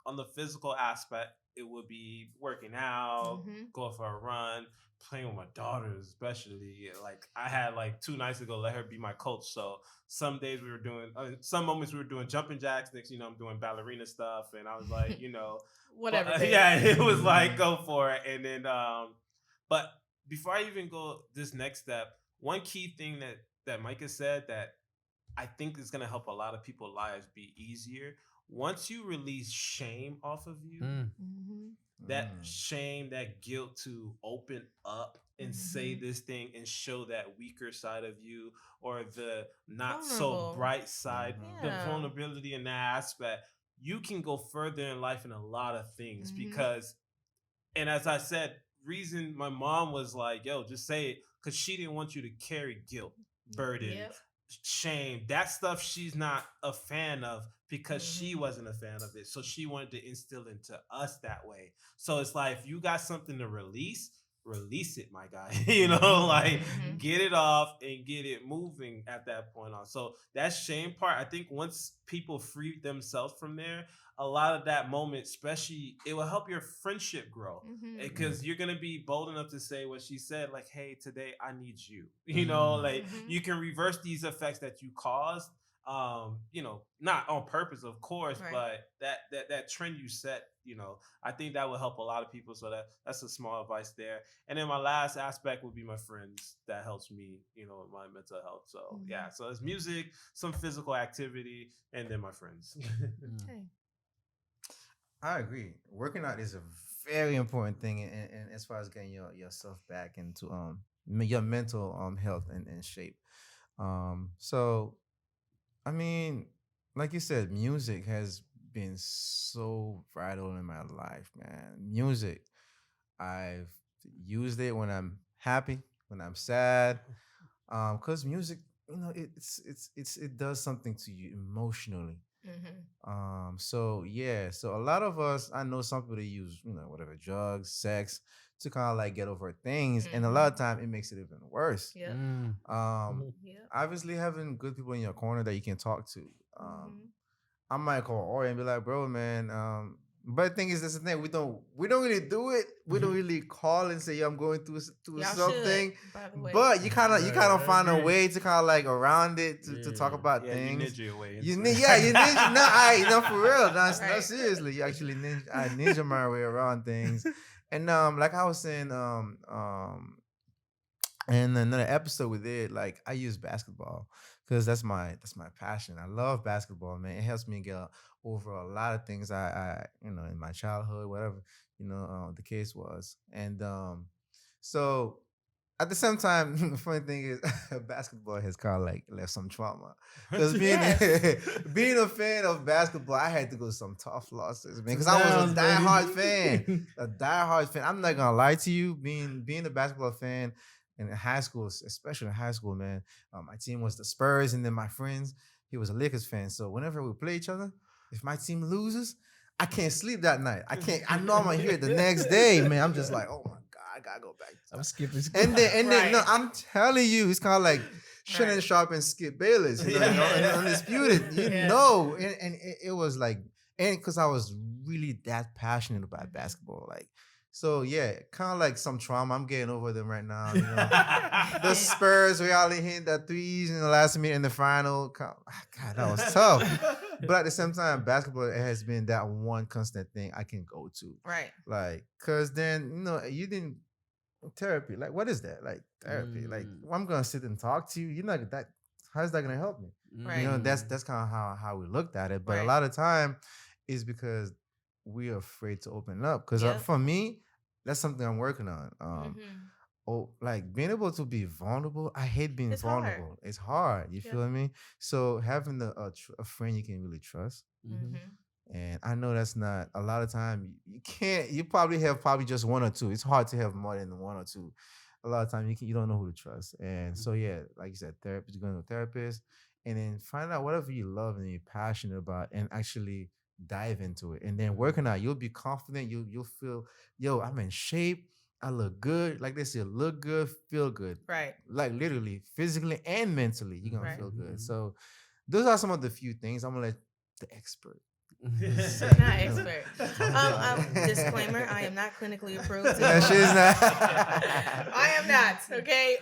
on the physical aspect, it would be working out, going for a run, playing with my daughter, especially. Like I had like 2 nights ago, let her be my coach. So some days we were doing, some moments we were doing jumping jacks. Next, I'm doing ballerina stuff, and I was like, whatever. yeah, it was like go for it. And then, but before I even go this next step, one key thing that Micah said that I think is gonna help a lot of people's lives be easier. Once you release shame off of you, that shame, that guilt to open up and say this thing and show that weaker side of you or the not so bright side, the vulnerability in that aspect, you can go further in life in a lot of things because, and as I said, reason my mom was like, yo, just say it because she didn't want you to carry guilt, burden, shame, that stuff she's not a fan of because she wasn't a fan of it. So she wanted to instill into us that way. So it's like, if you got something to release it, my guy. Get it off and get it moving at that point on. So that shame part, I think once people free themselves from there, a lot of that moment, especially, it will help your friendship grow because you're gonna be bold enough to say what she said, like, "Hey, today I need you." You can reverse these effects that you caused. Not on purpose, of course, but that trend you set, I think that will help a lot of people. So that's a small advice there. And then my last aspect would be my friends. That helps me, with my mental health. So yeah, so it's music, some physical activity, and then my friends. I agree. Working out is a very important thing, and as far as getting yourself back into your mental health and shape. So I mean, like you said, music has been so vital in my life, man. Music, I've used it when I'm happy, when I'm sad, because music, it does something to you emotionally. So a lot of us, I know some people use, whatever, drugs, sex to kind of like get over things. And a lot of time it makes it even worse. Obviously having good people in your corner that you can talk to. I might call Ori and be like, bro, man, but the thing is, that's the thing. We don't really do it. We don't really call and say, "Yo, I'm going through something." But you kind of find a way to kind of like around it to talk about things. You ninja your way. You ninja. No, for real. No, seriously. You actually ninja my way around things. And like I was saying, in another episode we did, like I use basketball because that's my passion. I love basketball, man. It helps me get over a lot of things I in my childhood, whatever the case was. And so at the same time, the funny thing is basketball has kind of like left some trauma because being a fan of basketball, I had to go some tough losses, man, because I was a diehard fan. I'm not gonna lie to you, being a basketball fan. In high school, especially in high school, man, my team was the Spurs, and then my friends, he was a Lakers fan. So whenever we play each other, if my team loses, I can't sleep that night. I know I'm gonna hear it the next day, man. I'm just like, oh my God, I gotta go back. I'm skipping. And then no, I'm telling you, it's kind of like Shannon Sharp and Skip Bayless, and Undisputed, and it was like, and because I was really that passionate about basketball, like. So yeah, kind of like some trauma. I'm getting over them right now. The Spurs really hitting that threes in the last minute in the final. God, that was tough. But at the same time, basketball has been that one constant thing I can go to. Right. Like, cause then you didn't therapy. Like, what is that? Like therapy. Like, I'm gonna sit and talk to you. You're not that. How's that gonna help me? Right. That's kind of how we looked at it. But a lot of time is because we're afraid to open up. Because for me, that's something I'm working on. Like being able to be vulnerable. I hate being vulnerable. Hard. It's hard. You feel me? So having a friend you can really trust. And I know that's not a lot of time. You can't. You probably have just one or two. It's hard to have more than one or two. A lot of time you don't know who to trust. And so like you said, therapist. You're going to a therapist, and then find out whatever you love and you're passionate about, and actually dive into it. And then working out, you'll be confident. You'll feel, yo, I'm in shape. I look good. Like they say, look good, feel good. Right. Like literally, physically and mentally, you're gonna feel good. So those are some of the few things. I'm gonna let the expert Not expert. Disclaimer: I am not clinically approved. No, she's not. I am not. Okay.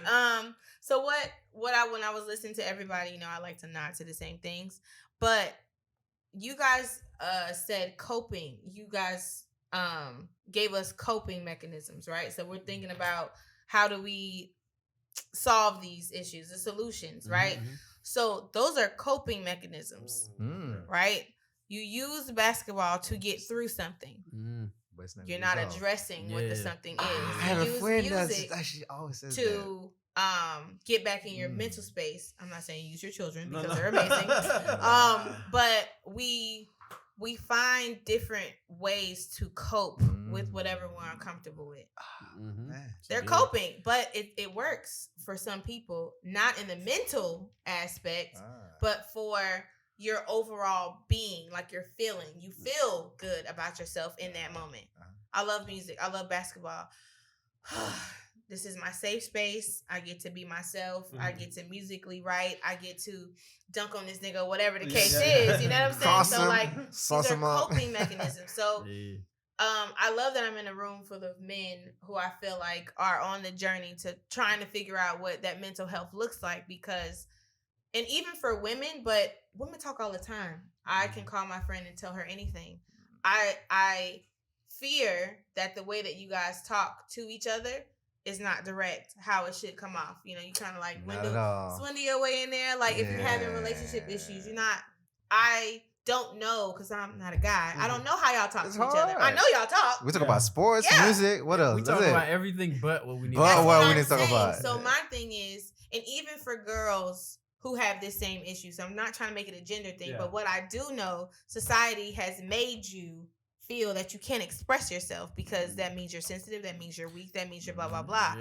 So when I was listening to everybody, you know, I like to nod to the same things, but you guys said coping. You guys gave us coping mechanisms, right? So we're thinking about how do we solve these issues, the solutions, right? Mm-hmm. So those are coping mechanisms, right? You use basketball to get through something. But it's You're not addressing what the something is. I have a friend that she always says to get back in your mental space. I'm not saying use your children because they're amazing. But we find different ways to cope with whatever we're uncomfortable with. They're coping, but it works for some people, not in the mental aspect, but for your overall being, like you're feeling. You feel good about yourself in that moment. I love music. I love basketball. This is my safe space. I get to be myself. I get to musically write. I get to dunk on this nigga, whatever the case is. You know what I'm saying? So like, these are coping mechanisms. So I love that I'm in a room full of men who I feel like are on the journey to trying to figure out what that mental health looks like, because, and even for women, but women talk all the time. I can call my friend and tell her anything. I fear that the way that you guys talk to each other is not direct how it should come off. You know, you kind of like swindle your way in there. Like if you're having relationship issues, you're not. I don't know, because I'm not a guy. I don't know how y'all talk to each other. I know y'all talk. We talk about sports, music. What else? We talk about everything but what we need. But what we need to talk about. So my thing is, and even for girls who have this same issue, so I'm not trying to make it a gender thing, but what I do know, society has made you feel that you can't express yourself because that means you're sensitive, that means you're weak, that means you're blah, blah, blah.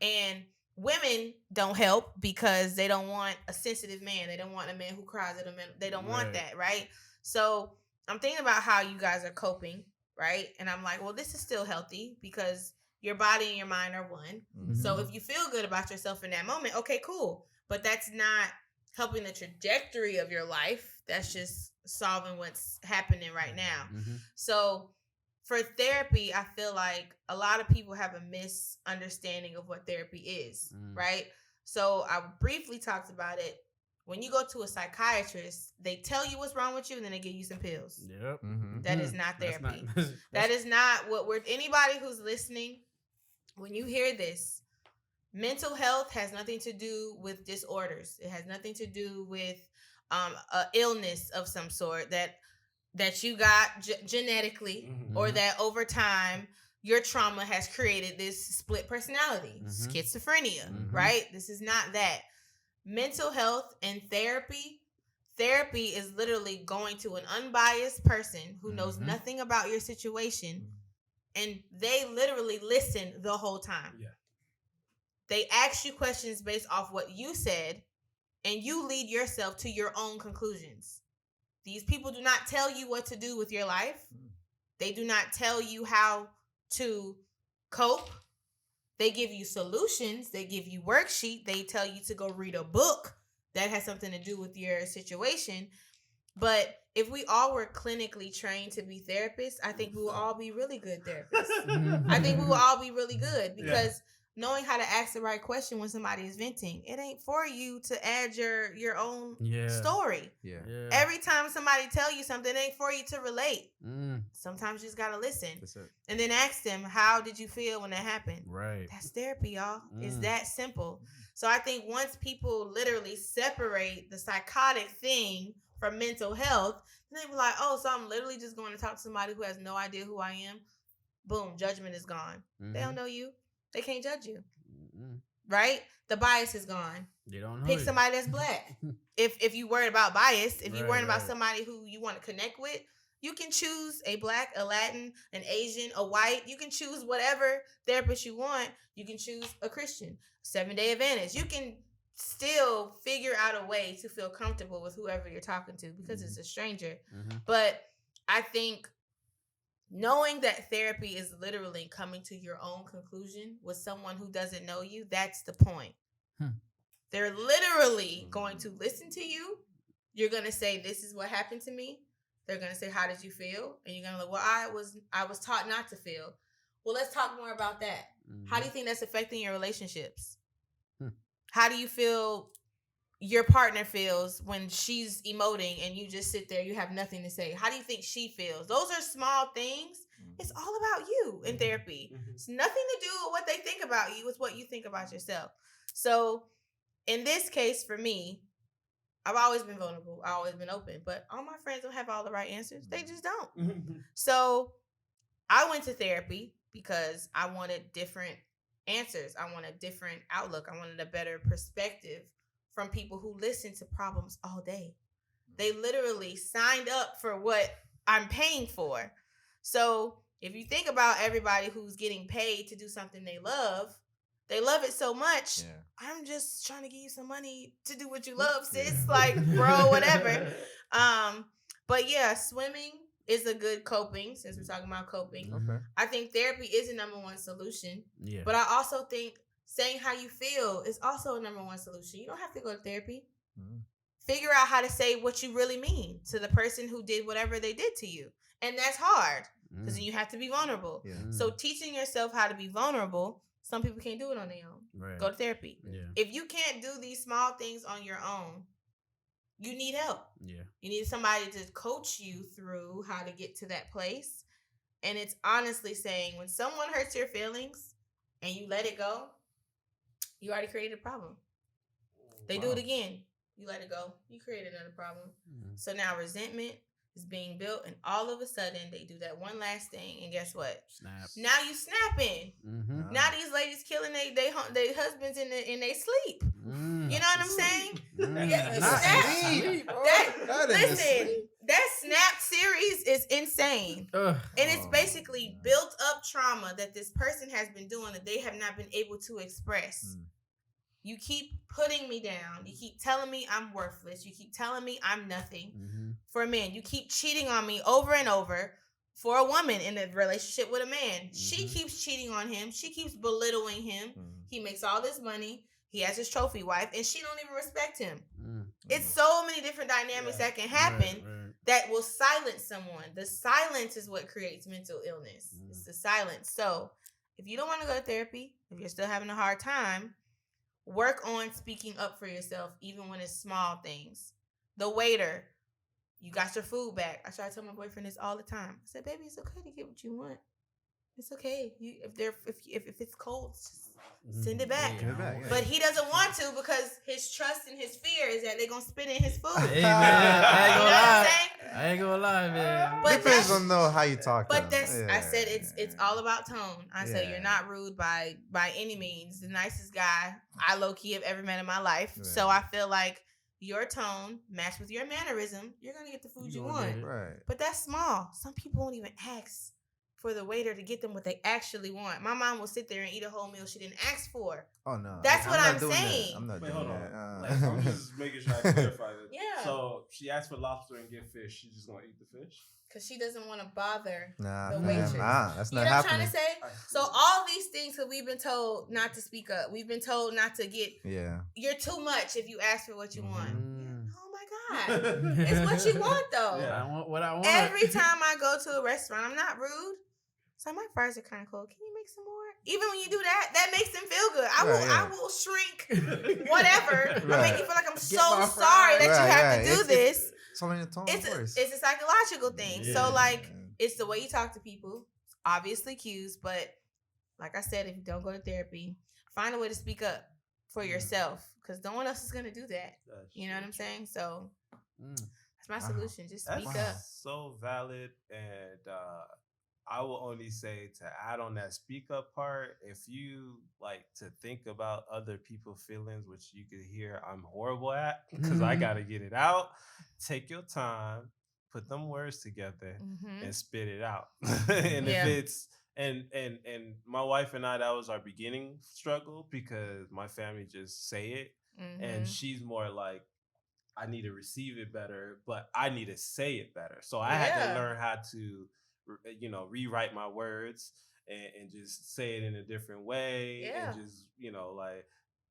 And women don't help because they don't want a sensitive man. They don't want a man who cries. They don't want that, right? So I'm thinking about how you guys are coping, right? And I'm like, well, this is still healthy because your body and your mind are one. So if you feel good about yourself in that moment, okay, cool. But that's not helping the trajectory of your life. That's just solving what's happening right now. So for therapy, I feel like a lot of people have a misunderstanding of what therapy is, right? So I briefly talked about it. When you go to a psychiatrist, they tell you what's wrong with you and then they give you some pills. That is not therapy. That is not what anybody who's listening, when you hear this, mental health has nothing to do with disorders. It has nothing to do with a illness of some sort that you got genetically, or that over time your trauma has created this split personality, schizophrenia, right? This is not that. Mental health and therapy is literally going to an unbiased person who knows nothing about your situation, and they literally listen the whole time. They ask you questions based off what you said, and you lead yourself to your own conclusions. These people do not tell you what to do with your life. They do not tell you how to cope. They give you solutions. They give you worksheet. They tell you to go read a book that has something to do with your situation. But if we all were clinically trained to be therapists, I think we will all be really good therapists. I think we will all be really good, because knowing how to ask the right question when somebody is venting, it ain't for you to add your own story. Every time somebody tell you something, it ain't for you to relate. Sometimes you just gotta listen, and then ask them, how did you feel when that happened? Right. That's therapy, y'all. It's that simple. So I think once people literally separate the psychotic thing from mental health, then they be like, oh, so I'm literally just going to talk to somebody who has no idea who I am. Boom, judgment is gone. They don't know you. They can't judge you. Right? The bias is gone. They don't know. Pick somebody that's black. If you worried about bias, if you worried about somebody who you want to connect with, you can choose a black, a Latin, an Asian, a white. You can choose whatever therapist you want. You can choose a Christian, 7-Day Adventist. You can still figure out a way to feel comfortable with whoever you're talking to, because it's a stranger. But I think knowing that therapy is literally coming to your own conclusion with someone who doesn't know you, that's the point. They're literally going to listen to you. You're going to say, this is what happened to me. They're gonna say, "How did you feel?" And you're gonna like, "Well, I was taught not to feel." Well, let's talk more about that. How do you think that's affecting your relationships? How do you feel your partner feels when she's emoting and you just sit there, you have nothing to say? How do you think she feels? Those are small things. It's all about you in therapy. It's nothing to do with what they think about you. It's what you think about yourself. So in this case, for me, I've always been vulnerable. I've always been open. But all my friends don't have all the right answers. They just don't. So I went to therapy because I wanted different answers. I wanted a different outlook. I wanted a better perspective from people who listen to problems all day. They literally signed up for what I'm paying for. So if you think about everybody who's getting paid to do something they love it so much. Yeah. I'm just trying to give you some money to do what you love, sis. Like, bro, whatever. But yeah, swimming is a good coping, since we're talking about coping. Okay. I think therapy is a number one solution. Yeah. But I also think saying how you feel is also a number one solution. You don't have to go to therapy. Figure out how to say what you really mean to the person who did whatever they did to you. And that's hard because then you have to be vulnerable. Yeah. So teaching yourself how to be vulnerable, some people can't do it on their own. Right. Go to therapy. Yeah. If you can't do these small things on your own, you need help. Yeah. You need somebody to coach you through how to get to that place. And it's honestly saying, when someone hurts your feelings and you let it go, you already created a problem. They do it again. You let it go. You create another problem. So now resentment is being built, and all of a sudden they do that one last thing, and guess what? Snap. Now you snapping. Now these ladies killing they husbands in they sleep. You know what I'm saying? That Snap series is insane. And it's basically built up trauma that this person has been doing that they have not been able to express. You keep putting me down. You keep telling me I'm worthless. You keep telling me I'm nothing. For men, you keep cheating on me over and over. For a woman in a relationship with a man, she keeps cheating on him. She keeps belittling him. He makes all this money. He has his trophy wife, and she don't even respect him. It's so many different dynamics that can happen that will silence someone. The silence is what creates mental illness. It's the silence. So if you don't want to go to therapy, if you're still having a hard time, work on speaking up for yourself, even when it's small things. The waiter, you got your food back. I try to tell my boyfriend this all the time. I said, baby, it's okay to get what you want. It's okay. If it's cold, just send it back. But he doesn't want to because his trust and his fear is that they're gonna spit in his food. Hey, man, I ain't gonna lie, man. But depends on how you talk. But I said it's all about tone. I said you're not rude by any means. The nicest guy I low key have ever met in my life. Yeah. So I feel like your tone matched with your mannerism, you're gonna get the food you want. Right. But that's small. Some people won't even ask for the waiter to get them what they actually want. My mom will sit there and eat a whole meal she didn't ask for. Oh no, that's what I'm saying. I'm not doing that. Like, I'm just making sure I clarify that. Yeah. So she asked for lobster and get fish. She's just gonna eat the fish because she doesn't want to bother the waitress. That's not happening. You know what I'm trying to say? So all these things, because we've been told not to speak up. We've been told not to get. Yeah. You're too much if you ask for what you want. Oh my God, it's what you want though. Yeah, I want what I want. Every time I go to a restaurant, I'm not rude. So my fries are kind of cold. Can you make some more? Even when you do that, that makes them feel good. I will shrink whatever. I make you feel like I'm so sorry that you have to do this. It's a psychological thing. Yeah. So like it's the way you talk to people. It's obviously cues, but like I said, if you don't go to therapy, find a way to speak up for yourself because no one else is gonna do that. You know what I'm saying? So that's my solution. Just speak up. So valid and. I will only say to add on that speak up part, if you like to think about other people's feelings, which you could hear I'm horrible at because I got to get it out, take your time, put them words together and spit it out. And if it's, and my wife and I, that was our beginning struggle because my family just say it. And she's more like, I need to receive it better, but I need to say it better. So I had to learn how to, rewrite my words and just say it in a different way and just, like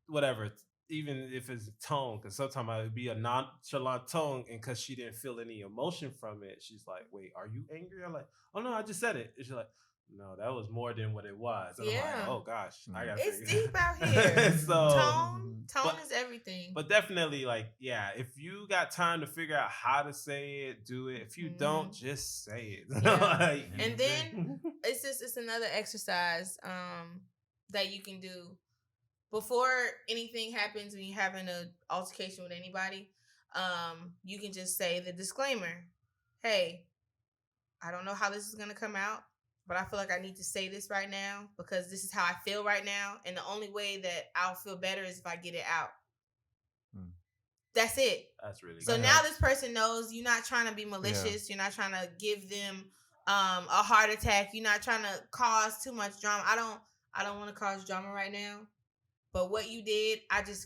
whatever, even if it's tone, because sometimes it would be a nonchalant tone, and because she didn't feel any emotion from it, she's like, "Wait, are you angry?" I'm like, "Oh no, I just said it." And she's like, "No, that was more than what it was." And I'm like, "Oh gosh, I got it's deep out here." So tone is everything. But definitely, like, yeah, if you got time to figure out how to say it, do it. If you don't, just say it. Like, and then it's another exercise that you can do before anything happens when you're having an altercation with anybody. You can just say the disclaimer: "Hey, I don't know how this is gonna come out, but I feel like I need to say this right now because this is how I feel right now, and the only way that I'll feel better is if I get it out." That's it. That's really good. So now this person knows you're not trying to be malicious. You're not trying to give them a heart attack. You're not trying to cause too much drama. I don't want to cause drama right now. But what you did,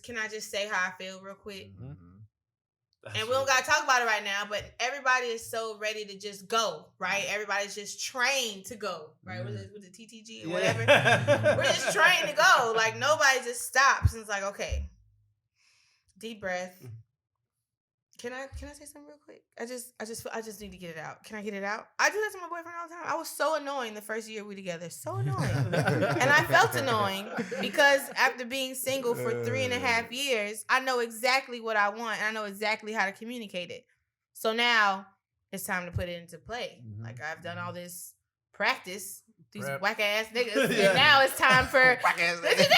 can I just say how I feel real quick? And we don't got to talk about it right now, but everybody is so ready to just go, right? Everybody's just trained to go, right? With the TTG or whatever. We're just trained to go. Like, nobody just stops and it's like, okay, deep breath. Can I say something real quick? I just need to get it out. Can I get it out? I do that to my boyfriend all the time. I was so annoying the first year we together. So annoying. And I felt annoying because after being single for 3.5 years, I know exactly what I want and I know exactly how to communicate it. So now it's time to put it into play. Like, I've done all this practice, these whack ass niggas, and now it's time for this is it.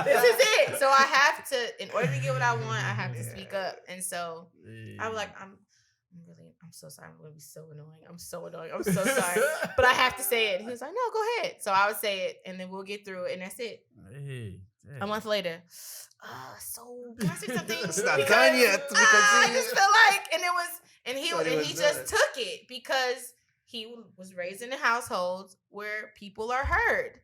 This is it. So I have to, in order to get what I want, I have to speak up. And so I was like, I'm so sorry. I'm gonna be so annoying. I'm so annoying. I'm so sorry. But I have to say it. He was like, no, go ahead. So I would say it, and then we'll get through it, and that's it. A month later, so can I say something? It's not done yet. I just feel like, and it was, and he just took it because he was raised in a household where people are heard.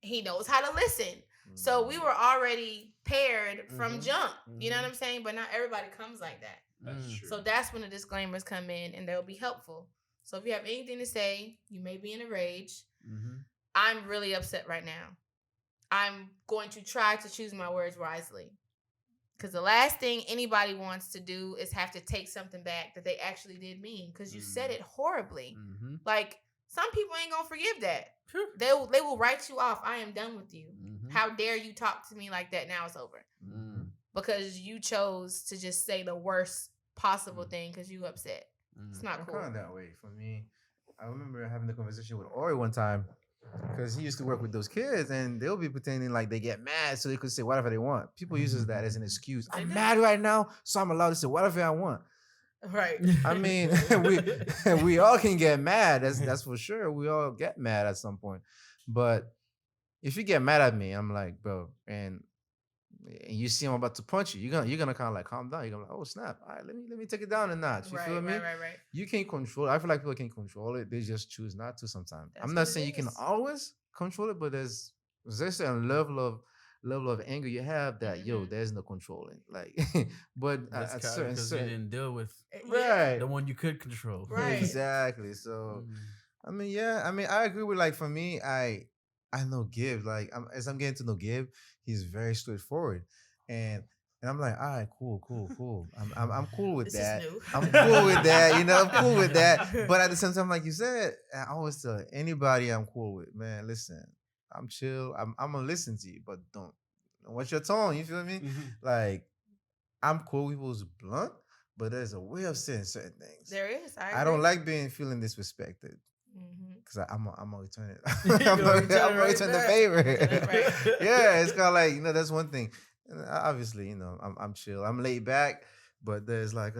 He knows how to listen. So we were already paired from jump. You know what I'm saying? But not everybody comes like that. That's true. So that's when the disclaimers come in and they'll be helpful. So if you have anything to say, you may be in a rage. I'm really upset right now. I'm going to try to choose my words wisely. Because the last thing anybody wants to do is have to take something back that they actually did mean. Because you said it horribly. Like, some people ain't going to forgive that. They will write you off. I am done with you. How dare you talk to me like that? Now it's over. Because you chose to just say the worst possible thing because you upset. It's not cool. I'm kind of that way. For me, I remember having a conversation with Ori one time because he used to work with those kids and they'll be pretending like they get mad so they could say whatever they want. People uses that as an excuse. I'm mad right now, so I'm allowed to say whatever I want. Right. I mean, we all can get mad. That's for sure. We all get mad at some point. But if you get mad at me, I'm like, bro, and you see I'm about to punch you, you're gonna kind of like calm down. You're gonna like, oh snap! All right, let me take it down a notch. You feel me? Right. You can't control it. I feel like people can control it. They just choose not to sometimes. I'm not saying you can always control it, but there's a certain level of anger you have that there's no controlling. Like, but that's at certain you didn't deal with the one you could control. Right. Exactly. So, I mean, I agree with, like, for me, I know Gibbs. Like, as I'm getting to know Gibbs, he's very straightforward, and I'm like, all right, cool. I'm cool with that. I'm cool with that. I'm cool with that. But at the same time, like you said, I always tell anybody I'm cool with, man, listen, I'm chill. I'm gonna listen to you, but don't watch your tone. You feel me? Like, I'm cool with people's blunt, but there's a way of saying certain things. There is. I don't like feeling disrespected. Because I'm gonna return it. I'm gonna return the favor. Yeah, it's kind of like, that's one thing. And obviously, I'm chill. I'm laid back, but there's like,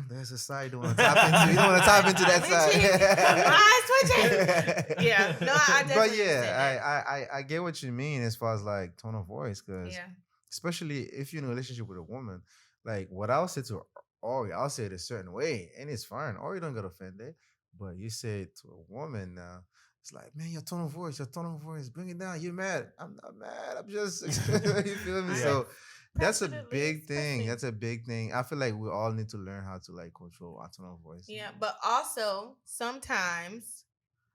there's a side you don't want to tap into. You don't want to tap into that side. Yeah, no, I definitely. But yeah, I get what you mean as far as like tone of voice, because especially if you're in a relationship with a woman, like what I'll say to Ori, I'll say it a certain way, and it's fine. Ori don't get offended. But you say it to a woman now, it's like, man, your tone of voice, bring it down. You're mad. I'm not mad. I'm just, you feel me? So that's a big thing. That's a big thing. I feel like we all need to learn how to like control our tone of voice. Yeah, but also sometimes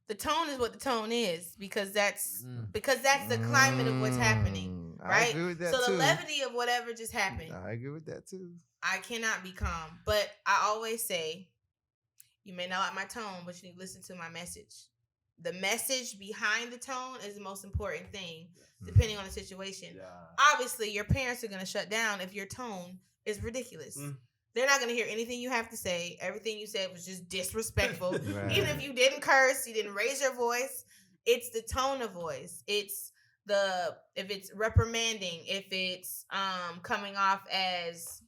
the tone is what the tone is because that's the climate of what's happening. right? I agree with that so too. the levity of whatever just happened, I agree with that too. I cannot be calm. But I always say, you may not like my tone, but you need to listen to my message. The message behind the tone is the most important thing, depending on the situation. Yeah. Obviously, your parents are going to shut down if your tone is ridiculous. They're not going to hear anything you have to say. Everything you said was just disrespectful. Right. Even if you didn't curse, you didn't raise your voice. It's the tone of voice. It's if it's reprimanding, if it's coming off as,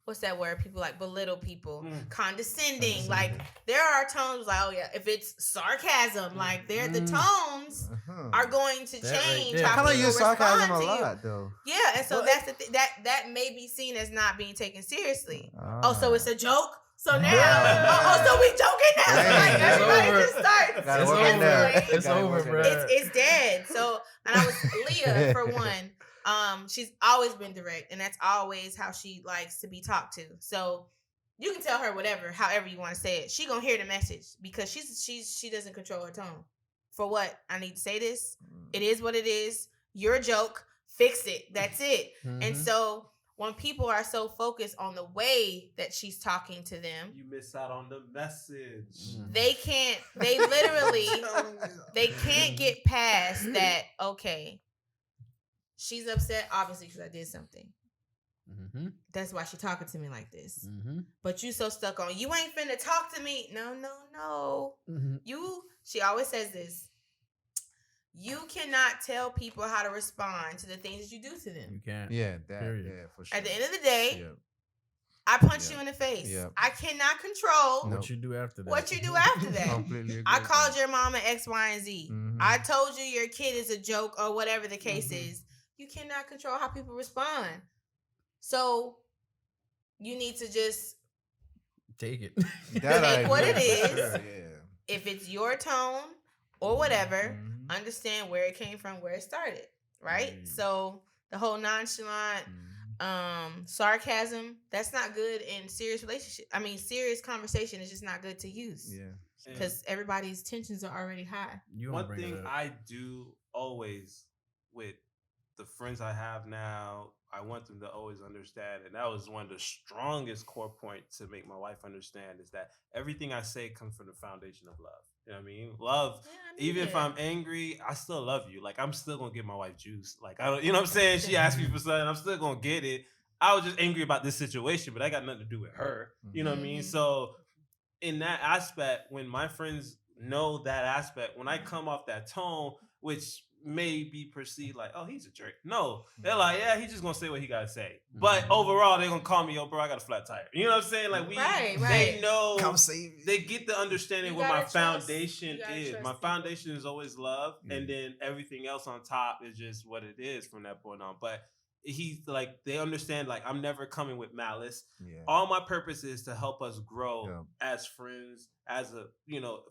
what's that word? People like belittle people, condescending. Like there are tones like, oh yeah, if it's sarcasm, like the tones are going to change. I kind of use sarcasm a lot though. Yeah, and so that's the that may be seen as not being taken seriously. Oh, so it's a joke. So now, so we joking now. Like everybody just starts. It's over, bro. It's dead. So, and I was Leah for one. She's always been direct, and that's always how she likes to be talked to. So you can tell her whatever, however you want to say it. She gonna hear the message because she doesn't control her tone. For what? I need to say this. It is what it is. You're a joke. Fix it. That's it. And so when people are so focused on the way that she's talking to them, you miss out on the message. They literally they can't get past that. Okay, she's upset, obviously, because I did something. That's why she's talking to me like this. But you so stuck on, you ain't finna talk to me. No. She always says this. You cannot tell people how to respond to the things that you do to them. You can't. Yeah, for sure. At the end of the day, I punch you in the face. I cannot control what you do after that. Completely agree. I called your mama X, Y, and Z. I told you your kid is a joke or whatever the case is. You cannot control how people respond. So you need to just take it. Take what it is. Sure, if it's your tone or whatever, understand where it came from, where it started, right? So the whole nonchalant sarcasm, that's not good in serious relationship. I mean, serious conversation is just not good to use. Because everybody's tensions are already high. One thing I do always with the friends I have now, I want them to always understand, and that was one of the strongest core points to make my wife understand, is that everything I say comes from the foundation of love. You know what I mean? Love. Even if I'm angry, I still love you. Like, I'm still gonna give my wife juice. Like, I don't, you know what I'm saying? She asked me for something, I'm still gonna get it. I was just angry about this situation, but I got nothing to do with her. You know what I mean? So in that aspect, when my friends know that aspect, when I come off that tone, which may be perceived like, oh, he's a jerk. No, they're like, yeah, he's just gonna say what he gotta say. But overall, they're gonna call me, yo, bro, I got a flat tire. You know what I'm saying? Like, they know, they get the understanding what my foundation is. My foundation is always love, and then everything else on top is just what it is from that point on. But he's like, they understand, like, I'm never coming with malice. All my purpose is to help us grow as friends, as a,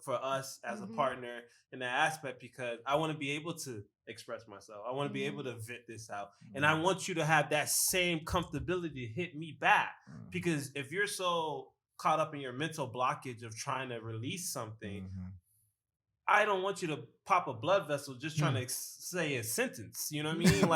for us as a partner in that aspect, because I want to be able to express myself. I want to be able to vent this out. And I want you to have that same comfortability to hit me back. Because if you're so caught up in your mental blockage of trying to release something, I don't want you to pop a blood vessel just trying to say a sentence. You know what I mean?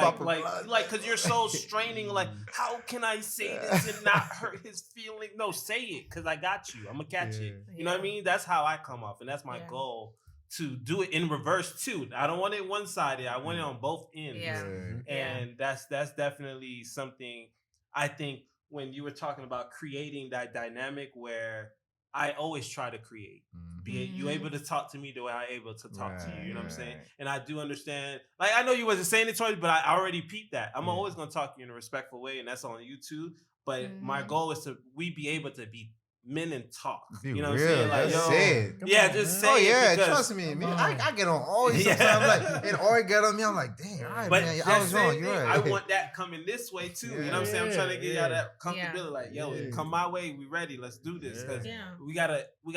Like, because you're so straining. Like, how can I say this and not hurt his feeling? No, say it, because I got you. I'm gonna catch it. You know what I mean? That's how I come off, and that's my goal, to do it in reverse too. I don't want it one sided. I want it on both ends. And that's definitely something. I think when you were talking about creating that dynamic, where I always try to create. Be you able to talk to me the way I'm able to talk to you. You know what I'm saying? And I do understand. Like, I know you wasn't saying it, Troy, but I already peeped that. I'm always going to talk to you in a respectful way, and that's on you too. But my goal is to be able to be men and talk. You know what I'm saying? Like, just say it. Just say it. Trust me. I get on all these sometimes. Like, and Ori get on me. I'm like, damn, all right, man. I was wrong. You're right. I want that coming this way too. You know what I'm saying? I'm trying to get y'all that comfortability. Like, yo, come my way. We ready. Let's do this. Because we got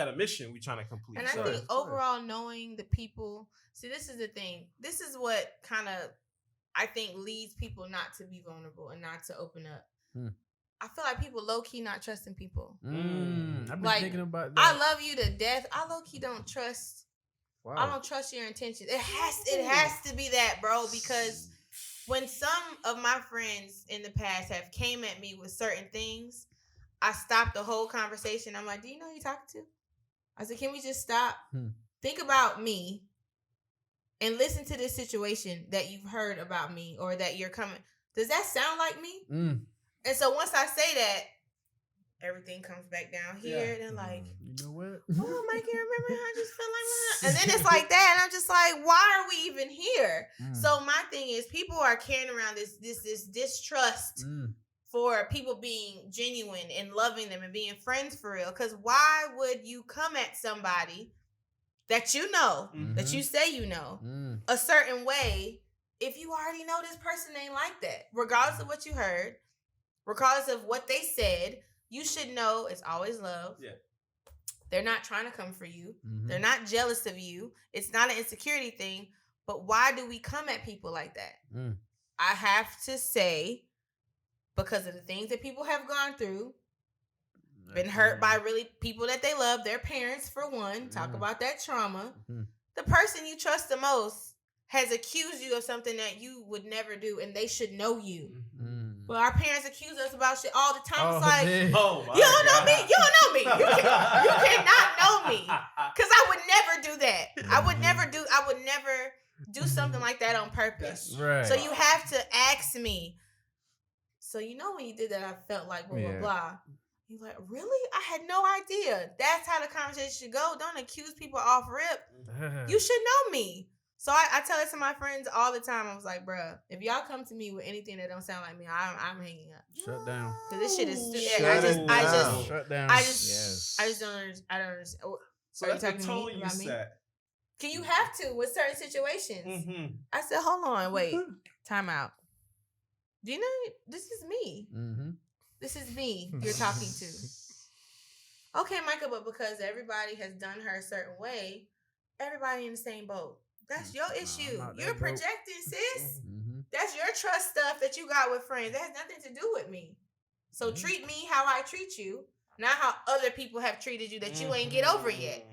a mission we trying to complete. And I think overall, knowing the people. See, this is the thing. This is what kind of, I think, leads people not to be vulnerable and not to open up. I feel like people low-key not trusting people. I've been thinking about that. I love you to death. I low-key don't trust. I don't trust your intentions. It has to be that, bro, because when some of my friends in the past have came at me with certain things, I stopped the whole conversation. I'm like, do you know who you're talking to? I said, can we just stop? Think about me and listen to this situation that you've heard about me or that you're coming. Does that sound like me? And so once I say that, everything comes back down here. And they're like, you know what? Oh, Mike, you remember how I just felt like that? And then it's like that. And I'm just like, why are we even here? So my thing is, people are carrying around this distrust for people being genuine and loving them and being friends for real. Because why would you come at somebody that you know, that you say you know, a certain way if you already know this person ain't like that? Regardless of what you heard, regardless of what they said, you should know it's always love. Yeah. They're not trying to come for you. They're not jealous of you. It's not an insecurity thing. But why do we come at people like that? I have to say, because of the things that people have gone through, been hurt by really people that they love, their parents for one, talk about that trauma. The person you trust the most has accused you of something that you would never do, and they should know you. But our parents accuse us about shit all the time. It's like, you don't know me. You don't know me. You cannot know me. Because I would never do that. I would never do something like that on purpose. Right. So you have to ask me. So you know when you did that, I felt like blah, blah, blah. You're like, really? I had no idea. That's how the conversation should go. Don't accuse people off rip. You should know me. So I tell it to my friends all the time. I was like, bruh, if y'all come to me with anything that don't sound like me, I'm hanging up. Shut down. Because this shit is Shut down. I just don't understand. So that's the tone you set. Can you have to with certain situations? I said, hold on, wait. Time out. Do you know this is me? This is me you're talking to. Okay, Micah, but because everybody has done her a certain way, everybody in the same boat. That's your issue. You're projecting, sis. That's your trust stuff that you got with friends. That has nothing to do with me. So treat me how I treat you, not how other people have treated you that you ain't get over yet.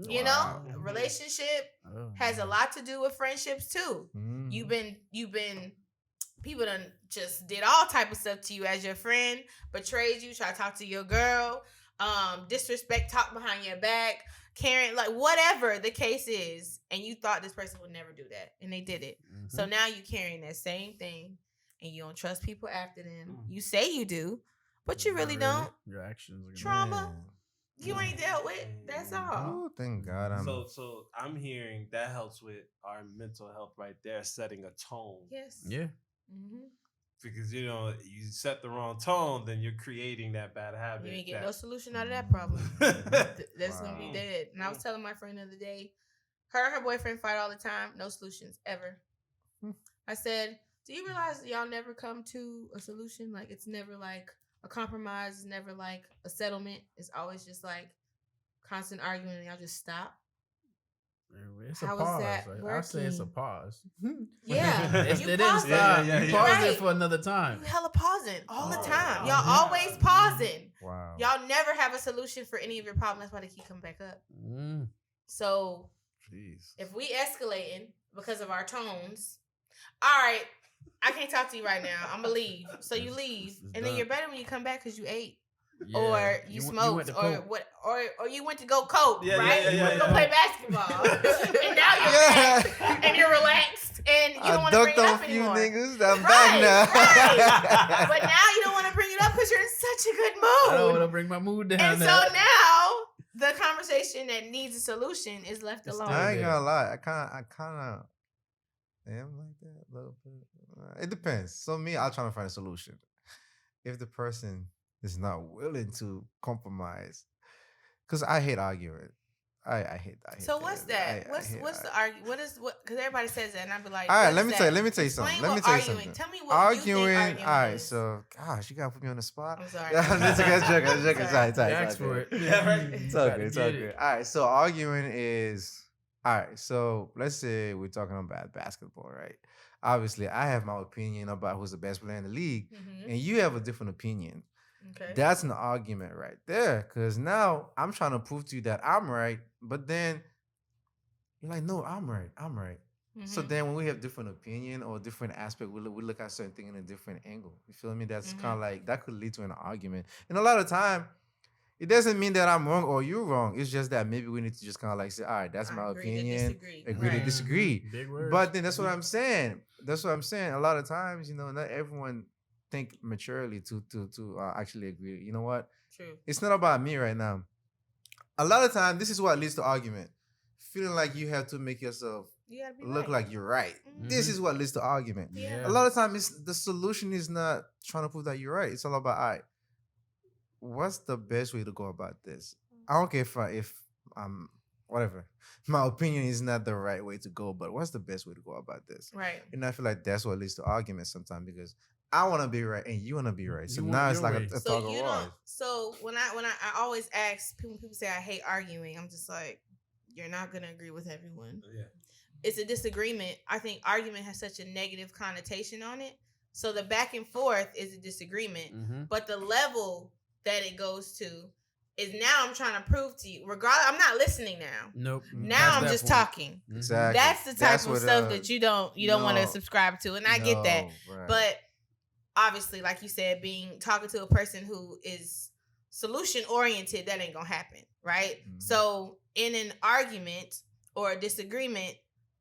You know, relationship has a lot to do with friendships too. You've been people done just did all type of stuff to you as your friend, betrayed you, try to talk to your girl, disrespect, talk behind your back, Karen, like whatever the case is, and you thought this person would never do that, and they did it. So now you're carrying that same thing, and you don't trust people after them. You say you do, but you really don't. Your actions are trauma you ain't dealt with. That's all. Oh, thank God. So I'm hearing that helps with our mental health right there, setting a tone. Yes. Yeah. Because you set the wrong tone, then you're creating that bad habit. You ain't get no solution out of that problem. That's gonna be dead. And I was telling my friend the other day, her and her boyfriend fight all the time. No solutions ever. I said, do you realize that y'all never come to a solution? Like it's never like a compromise. It's never like a settlement. It's always just like constant arguing, and y'all just stop. It's a pause. I say it's a pause. Yeah, it didn't stop. You pause it for another time. You hella pausing all the time. Y'all always pausing. Wow. Y'all never have a solution for any of your problems. That's why they keep coming back up. So, if we escalating because of our tones, all right, I can't talk to you right now. I'm gonna leave. So you leave, and then you're better when you come back because you ate. Yeah. Or you smoked, or you went to go coke, right? You went to go play basketball, and now you're back, and you're relaxed, and you don't want to bring it up anymore. Niggas, I'm back now. But now you don't want to bring it up because you're in such a good mood. I don't want to bring my mood down. And so now the conversation that needs a solution is left alone. I ain't gonna lie, I kind of am like that a little bit. It depends. So me, I'll try to find a solution. If the person is not willing to compromise, because I hate arguing. I hate. So what's that? What's the argument? Because everybody says that, and I'd be like, all right, let me tell you something. Let me tell you something. Tell me what arguing. You think all right, so gosh, you gotta put me on the spot. I'm sorry. It's joking. Ask for it. Yeah, right. It's okay. All right, so arguing is all right. So let's say we're talking about basketball, right? Obviously, I have my opinion about who's the best player in the league, and you have a different opinion. Okay. That's an argument right there. Because now I'm trying to prove to you that I'm right. But then you're like, no, I'm right. So then when we have different opinion or different aspect, we look at certain thing in a different angle. You feel me? That's kind of like, that could lead to an argument. And a lot of time, it doesn't mean that I'm wrong or you're wrong. It's just that maybe we need to just kind of like say, all right, that's my opinion. Agree to disagree. Big words. But then that's what I'm saying. That's what I'm saying. A lot of times, not everyone think maturely to actually agree. You know what? True. It's not about me right now. A lot of time, this is what leads to argument. Feeling like you have to make yourself look like you're right. This is what leads to argument. Yeah. A lot of time, the solution is not trying to prove that you're right. It's all about, all right, what's the best way to go about this? I don't care if whatever. My opinion is not the right way to go, but what's the best way to go about this? Right. And I feel like that's what leads to arguments sometimes, because I want to be right and you want to be right. So now it's like a tug of war. So when I always ask people say I hate arguing, I'm just like, you're not gonna agree with everyone. Yeah. It's a disagreement. I think argument has such a negative connotation on it. So the back and forth is a disagreement, but the level that it goes to is now I'm trying to prove to you. Regardless, I'm not listening now. Nope. Now I'm just talking. Exactly. That's the type of stuff that you don't want to subscribe to, and I get that. Right. But obviously, like you said, talking to a person who is solution oriented, that ain't gonna happen, right? So in an argument or a disagreement,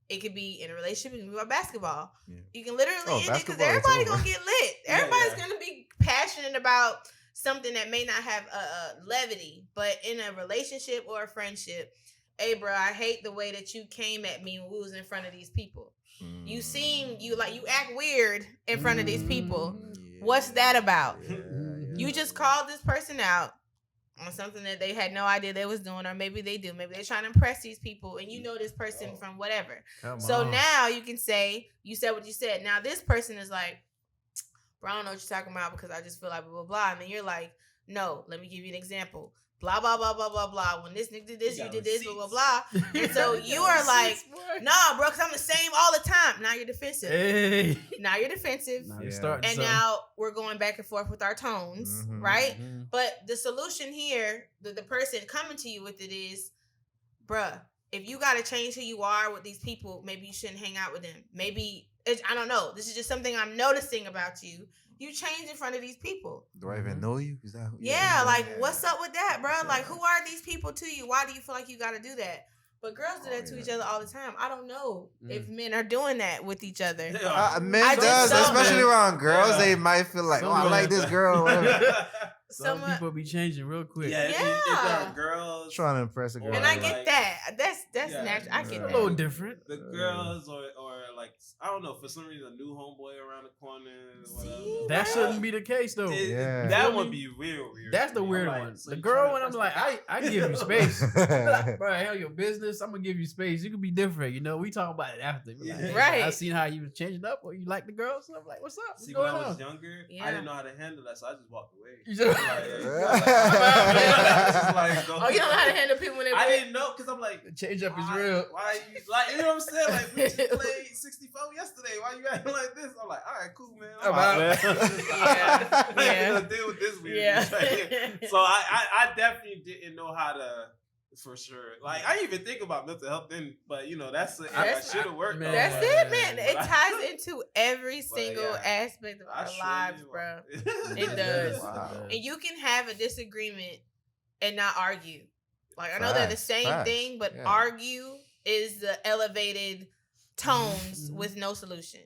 it could be in a relationship, it can be about basketball. Yeah. You can literally end it because everybody's gonna get lit. Everybody's gonna be passionate about something that may not have a levity, but in a relationship or a friendship, hey bro, I hate the way that you came at me when we was in front of these people. You act weird in front of these people. What's that about? You just called this person out on something that they had no idea they was doing, or maybe they do. Maybe they're trying to impress these people, and you know this person from whatever. So now you can say, you said what you said. Now this person is like, bro, I don't know what you're talking about because I just feel like blah, blah, blah. And then you're like, no, let me give you an example. Blah, blah, blah, blah, blah, blah. When this nigga did this, you did this, blah, blah, blah. And so you are like, nah, bro, because I'm the same all the time. Now you're defensive. Hey. Now you're defensive. Now you're starting and now we're going back and forth with our tones, right? But the solution here, the person coming to you with it is, bruh, if you got to change who you are with these people, maybe you shouldn't hang out with them. Maybe, I don't know. This is just something I'm noticing about you. You change in front of these people. Do I even know you? Is that what's up with that, bro? Like, who are these people to you? Why do you feel like you got to do that? But girls do that to each other all the time. I don't know if men are doing that with each other. Men does, especially around girls. They might feel like, I like this girl. Or whatever. Some people be changing real quick. Yeah. If girls trying to impress a girl, and I get that. That's natural. I get that. A little different. The girls or like, I don't know, for some reason a new homeboy around the corner. Whatever. That shouldn't be the case though. That would be real weird. That's the weird one. The girl when I'm like, I give you space. Bro, hell your business. I'm gonna give you space. You can be different. We talk about it after. Like, right. I seen how you was changing up, or you like the girl. So I'm like, what's up? See, when I was younger, I didn't know how to handle that, so I just walked away. You don't know how to handle people when they. I didn't know because I'm like, the change up is real. Why you like? You know what I'm saying? Like we just played 64 yesterday. Why you acting like this? I'm like, all right, cool, man. I'm out, man. I ain't gonna deal with this weird. So I definitely didn't know how to. For sure. Like, I didn't even think about mental health then, but that's I should have worked. That's it, man. It ties into every single aspect of our lives, bro. It does. Wow. And you can have a disagreement and not argue. Like, I know they're the same thing, but argue is the elevated tones with no solution.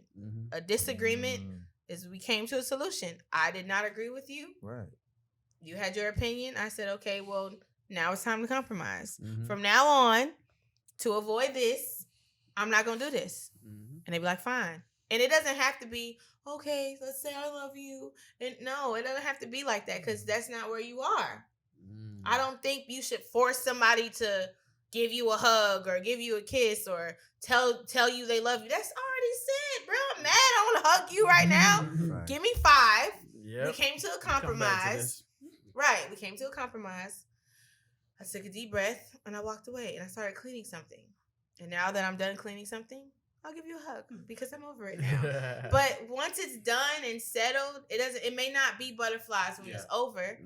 A disagreement is we came to a solution. I did not agree with you. Right. You had your opinion. I said, okay, well, now it's time to compromise. From now on, to avoid this, I'm not going to do this. And they be like, fine. And it doesn't have to be, okay, let's say I love you. And no, it doesn't have to be like that because that's not where you are. I don't think you should force somebody to give you a hug or give you a kiss or tell you they love you. That's already said, bro. I'm mad. I want to hug you right now. Right. Give me 5. Yep. We came to a compromise. Right. We came to a compromise. I took a deep breath and I walked away and I started cleaning something. And now that I'm done cleaning something, I'll give you a hug because I'm over it now. But once it's done and settled, it may not be butterflies when it's over.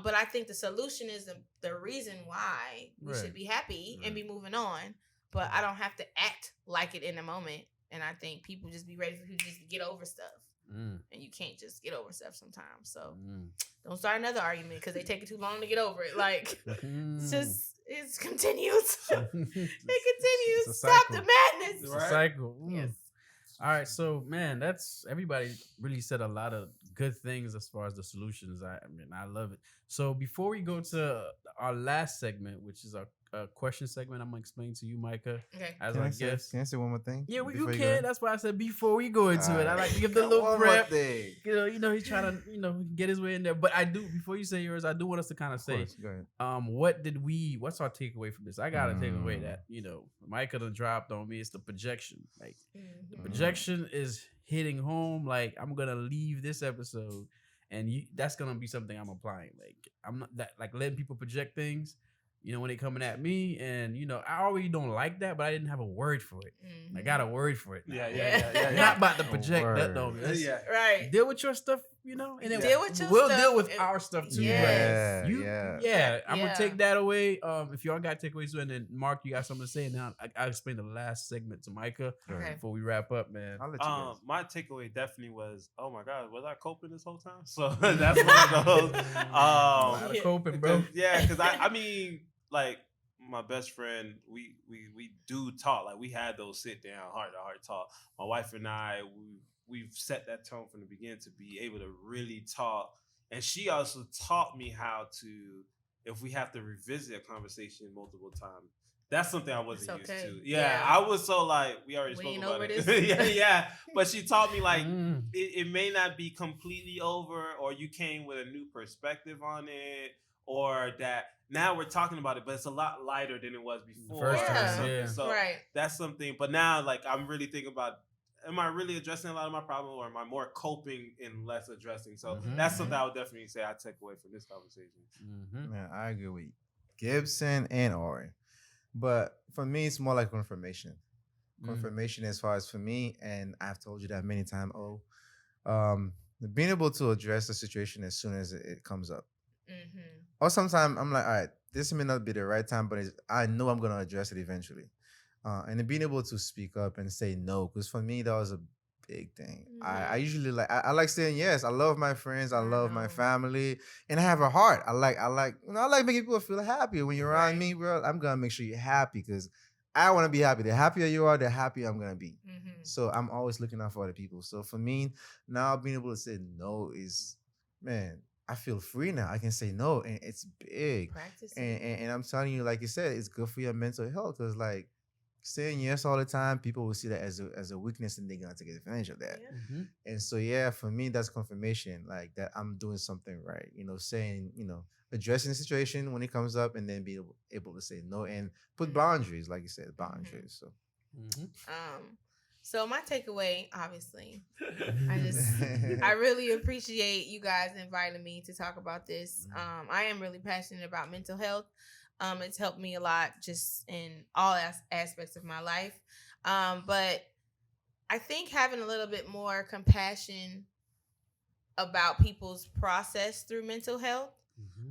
But I think the solution is the reason why we should be happy and be moving on. but I don't have to act like it in the moment. And I think people just be ready for people just to get over stuff. And you can't just get over stuff sometimes. So don't start another argument because they take it too long to get over it. Like, it continues. It continues. Stop the madness. It's a cycle. Yes. All right, so man, that's everybody really said a lot of good things as far as the solutions. I mean, I love it. So before we go to our last segment, which is our question segment, I'm gonna explain to you, Micah, Okay. as Can our I say, guest. can I say one more thing? Yeah, you before can. go? That's why I said before we go into it. I like to give the One little more prep. thing. You know, he's trying to, get his way in there. But I do, before you say yours, I do want us to kind of Of say, course, go ahead. what's our takeaway from this? I gotta take away that, Micah done dropped on me. It's the projection. Like, Mhm. projection is hitting home. Like, I'm gonna leave this episode, and that's gonna be something I'm applying. Like, I'm not that like letting people project things. When they coming at me, and I already don't like that, but I didn't have a word for it. I got a word for it now. Yeah. Not about to A project that word. though. Let's Right. deal with your stuff, and then Deal with your we'll stuff deal with and- our stuff too. Yes. But I'm Yeah. gonna take that away. If y'all got takeaways, and then Mark, you got something to say, and then I'll explain the last segment to Micah Okay. before we wrap up, man. I'll let you guys. My takeaway definitely was, oh my God, was I coping this whole time? So that's one of those. A lot of coping, bro. Because I mean, like, my best friend, we do talk. Like, we had those sit down, heart to heart talk. My wife and I, we've set that tone from the beginning to be able to really talk. And she also taught me how to, if we have to revisit a conversation multiple times, that's something I wasn't It's okay. used to. Yeah. I was so like, we already We spoke ain't about over it. this. yeah. But she taught me, like, it may not be completely over, or you came with a new perspective on it, or that now we're talking about it, but it's a lot lighter than it was before. First or time, something. yeah. So Right. that's something. But now, like, I'm really thinking about, am I really addressing a lot of my problem, or am I more coping and less addressing? So that's something I would definitely say I take away from this conversation. Man, I agree with Gibson and Ori. But for me, it's more like confirmation. Confirmation as far as for me, and I've told you that many times, being able to address the situation as soon as it comes up. Mm-hmm. Or sometimes I'm like, all right, this may not be the right time, but I know I'm going to address it eventually. And then being able to speak up and say no, because for me, that was a big thing. I usually I like saying yes. I love my friends. I love my family, and I have a heart. I like making people feel happy when you're around me, bro. I'm going to make sure you're happy because I want to be happy. The happier you are, the happier I'm going to be. Mm-hmm. So I'm always looking out for other people. So for me, now being able to say no is, man, I feel free now. I can say no, and it's big. Practicing. And I'm telling you, like you said, it's good for your mental health because, like, saying yes all the time, people will see that as a weakness, and they're gonna take advantage of that. Yeah. And so, for me, that's confirmation, like that I'm doing something right. Saying, addressing the situation when it comes up, and then be able to say no and put boundaries, like you said, boundaries. So, So my takeaway, obviously, I really appreciate you guys inviting me to talk about this. I am really passionate about mental health. It's helped me a lot just in all aspects of my life. But I think having a little bit more compassion about people's process through mental health.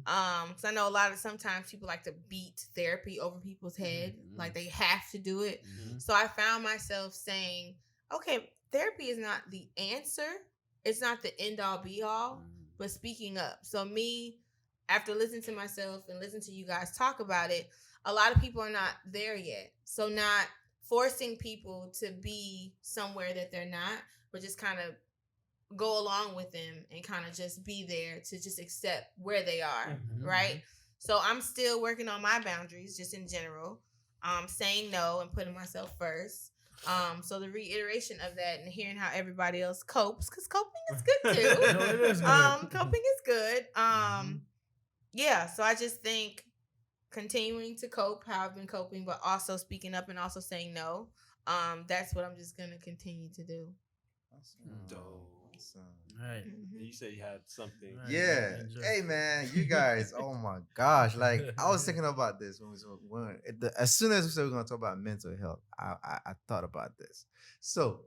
Because I know sometimes people like to beat therapy over people's head, like they have to do it. So I found myself saying, okay, therapy is not the answer. It's not the end all be all, but speaking up. So me, after listening to myself and listening to you guys talk about it, a lot of people are not there yet. So not forcing people to be somewhere that they're not, but just kind of go along with them and kind of just be there to just accept where they are, right? So I'm still working on my boundaries just in general, saying no and putting myself first. So the reiteration of that and hearing how everybody else copes, because coping is good too. It is good. Coping is good. Yeah, so I just think continuing to cope how I've been coping, but also speaking up and also saying no. That's what I'm just gonna continue to do. Dope. Right. You said you had something. Yeah. Hey, man, you guys. Oh my gosh! Like I was thinking about this as soon as we said we're gonna talk about mental health, I thought about this. So,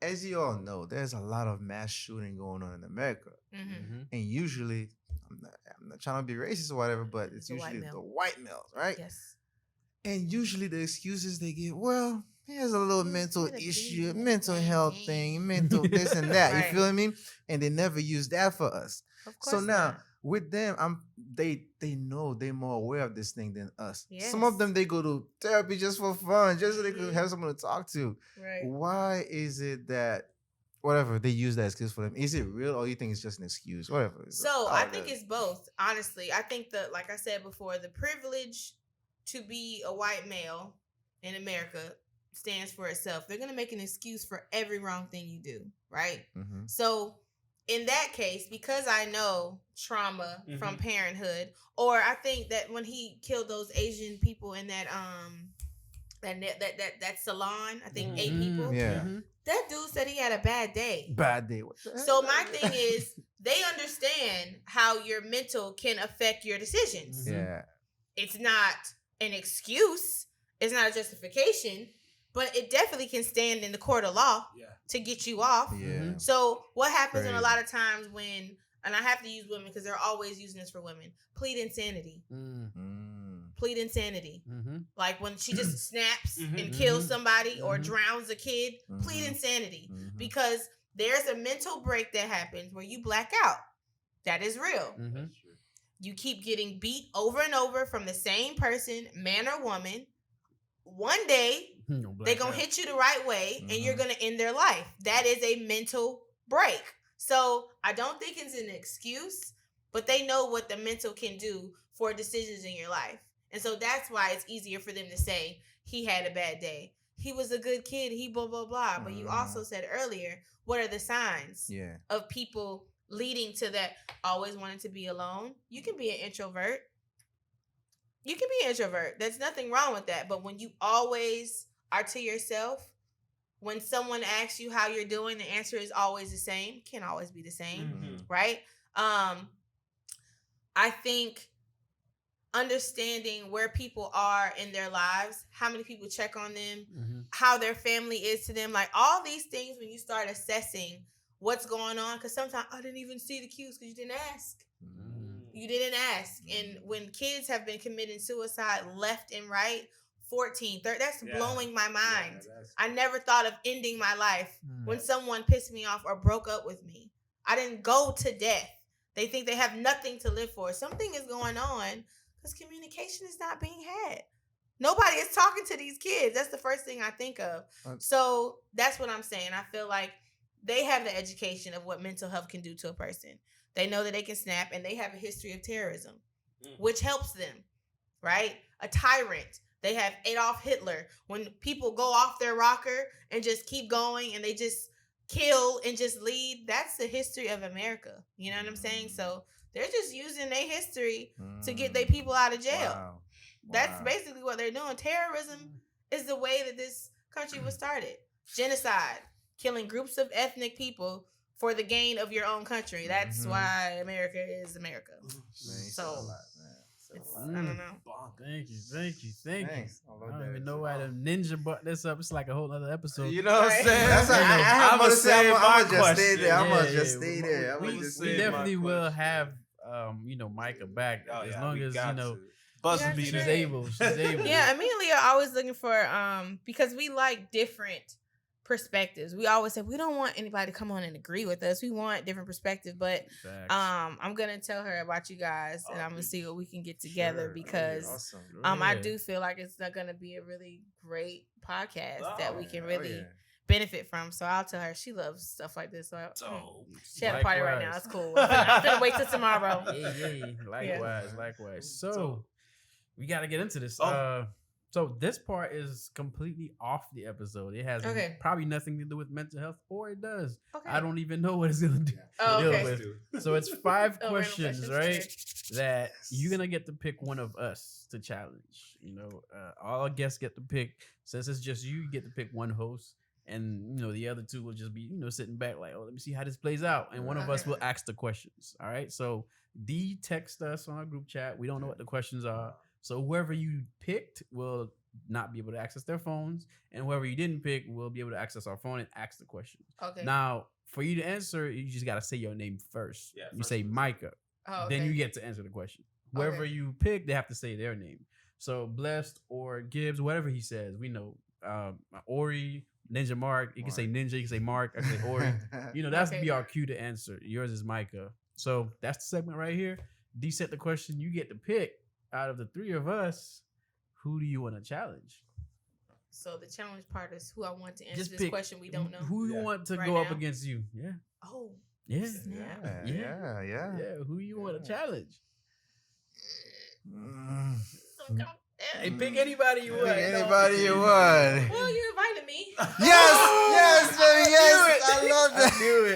as you all know, there's a lot of mass shooting going on in America, and usually, I'm not trying to be racist or whatever, but it's usually the white males, right? Yes. And usually the excuses they give, well, here's a little You mental should have issue, been mental that health thing. thing, mental this and that. Right. You feel what I mean? And they never use that for us. Of course So now not. with them, they know they're more aware of this thing than us. Yes. Some of them they go to therapy just for fun, just so they could Mhm. have someone to talk to. Right. Why is it that whatever they use that excuse for them? Is it real or you think it's just an excuse? Whatever. So I think it's both. Honestly, I think that, like I said before, the privilege to be a white male in America stands for itself. They're gonna make an excuse for every wrong thing you do, right? Mm-hmm. So in that case, because I know trauma from Mhm. parenthood, or I think that when he killed those Asian people in that that salon, I think 8 people. Yeah. That dude said he had a bad day. Bad day. What the heck? So my thing is, they understand how your mental can affect your decisions. Yeah. It's not an excuse. It's not a justification, but it definitely can stand in the court of law Yeah. to get you off. Yeah. So what happens in a Crazy. lot of times when, and I have to use women because they're always using this for women, plead insanity. Plead insanity. Like when she just snaps and kills somebody or drowns a kid, plead insanity. Because there's a mental break that happens where you black out. That is real. That's true. You keep getting beat over and over from the same person, man or woman. One day, they're going to hit you the right way and you're going to end their life. That is a mental break. So I don't think it's an excuse, but they know what the mental can do for decisions in your life. And so that's why it's easier for them to say, he had a bad day. He was a good kid. He blah, blah, blah. But you also said earlier, what are the signs of people leading to that always wanting to be alone? You can be an introvert. You can be an introvert. There's nothing wrong with that. But when you always are to yourself, when someone asks you how you're doing, the answer is always the same. Can't always be the same, right? I think understanding where people are in their lives, how many people check on them, how their family is to them, like all these things when you start assessing what's going on, because sometimes I didn't even see the cues because you didn't ask. You didn't ask. And when kids have been committing suicide left and right, 14, 30, that's blowing my mind. I never thought of ending my life when someone pissed me off or broke up with me. I didn't go to death. They think they have nothing to live for. Something is going on because communication is not being had. Nobody is talking to these kids. That's the first thing I think of. So that's what I'm saying. I feel like they have the education of what mental health can do to a person. They know that they can snap, and they have a history of terrorism, which helps them, right? A tyrant. They have Adolf Hitler. When people go off their rocker and just keep going and they just kill and just lead, that's the history of America. You know what I'm saying? So they're just using their history to get their people out of jail. Wow. That's basically what they're doing. Terrorism is the way that this country was started. Genocide, killing groups of ethnic people for the gain of your own country. That's why America is America. So it's, I don't know. Thank you. Thanks. I don't even know why the ninja brought this up. It's like a whole other episode. You know what I'm saying? That's what I have more to say. I'm gonna just stay there. I'm Yeah, gonna just yeah. stay there. We definitely will have Micah back as long as Buzz Yeah, beat she's it. able. She's able. Yeah, me and Leah are always looking for because we like different perspectives. We always say we don't want anybody to come on and agree with us. We want different perspectives. But Facts. I'm gonna tell her about you guys and I'm gonna see what we can get together because Awesome. I Yeah. do feel like it's not gonna be a really great podcast that we can Oh, really yeah. benefit from. So I'll tell her she loves stuff like this. So she had a Likewise. party right now. It's cool. I'm gonna wait till tomorrow. Yeah. Likewise. So we got to get into this. Oh. So this part is completely off the episode. It has probably nothing to do with mental health, or it does. Okay. I don't even know what it's gonna do. Oh, deal okay. with. So it's 5 Oh, random questions, questions. right? That you're gonna get to pick one of us to challenge. All our guests get to pick. Since it's just you get to pick one host, and the other two will just be sitting back like, oh, let me see how this plays out, and one of us will ask the questions. All right. So D text us on our group chat. We don't know what the questions are. So whoever you picked will not be able to access their phones, and whoever you didn't pick will be able to access our phone and ask the question. Okay. Now, for you to answer, you just got to say your name first. Yeah, you first say person. Micah. Oh, okay. Then you get to answer the question. Whoever Okay. you pick, they have to say their name. So Blessed or Gibbs, whatever he says, we know. Ori, Ninja Mark. You can say Ninja. You can say Mark. I can say Ori. You know, that's be our cue to answer. Yours is Micah. So that's the segment right here. D set the question. You get to pick out of the three of us. Who do you want to challenge? So the challenge part is who I want to answer Just this pick question we don't know. Who you want to Right go up now? against you? Yeah. Oh, Yeah. snap. Yeah. Who you want to challenge? Hey, pick anybody you want. Anybody you want. Well, you invited me. Yes, baby, yes. I love that.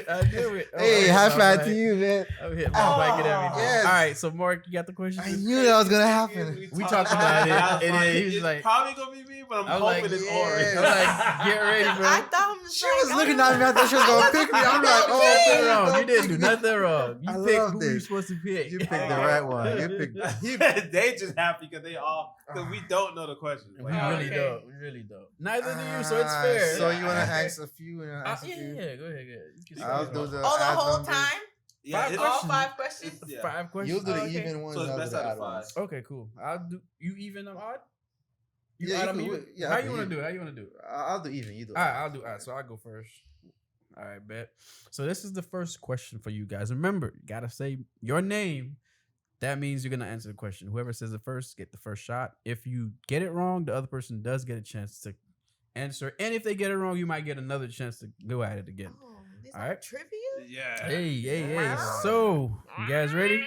I knew it. Hey, high five to you, man. I'm hitting my mic and everything. Yes. All right, so Mark, you got the question? I knew that was gonna happen. We talked about it, and then he was it's like, probably gonna be me, but I'm I was hoping like, it's yeah. Ori. I'm like, get ready, bro. I thought I'm just She like, was looking at me. I thought she was gonna pick me. I'm like, oh, Nothing baby, wrong. don't You didn't do pick me. nothing wrong. You I picked love who this. you supposed to pick. You picked the right one. You picked. They just happy because we don't know the questions. We Like, really okay. don't. We really don't. Neither do you, so it's fair. So you wanna ask a few? And ask a Yeah, few? yeah. Go ahead. You can I'll say do it. the. Oh, the odd whole numbers. time? yeah, Five it's, All questions. 5 questions? Yeah. 5 questions. You'll do the Oh, okay. even ones. So it's I'll do best the out of odd 5. ones. Okay, cool. I'll do you even. I'm odd. You Yeah, odd, you I'm could- even. yeah, How I you could want to even. do it? How you want to do it? I'll do even. You do. All right, I'll do. All right, so I'll go first. All right, bet. So this is the first question for you guys. Remember, you gotta say your name. That means you're gonna answer the question. Whoever says it first, get the first shot. If you get it wrong, the other person does get a chance to answer. And if they get it wrong, you might get another chance to go at it again. Oh, this All like right. trivia? Yeah. Hey. So, you guys ready?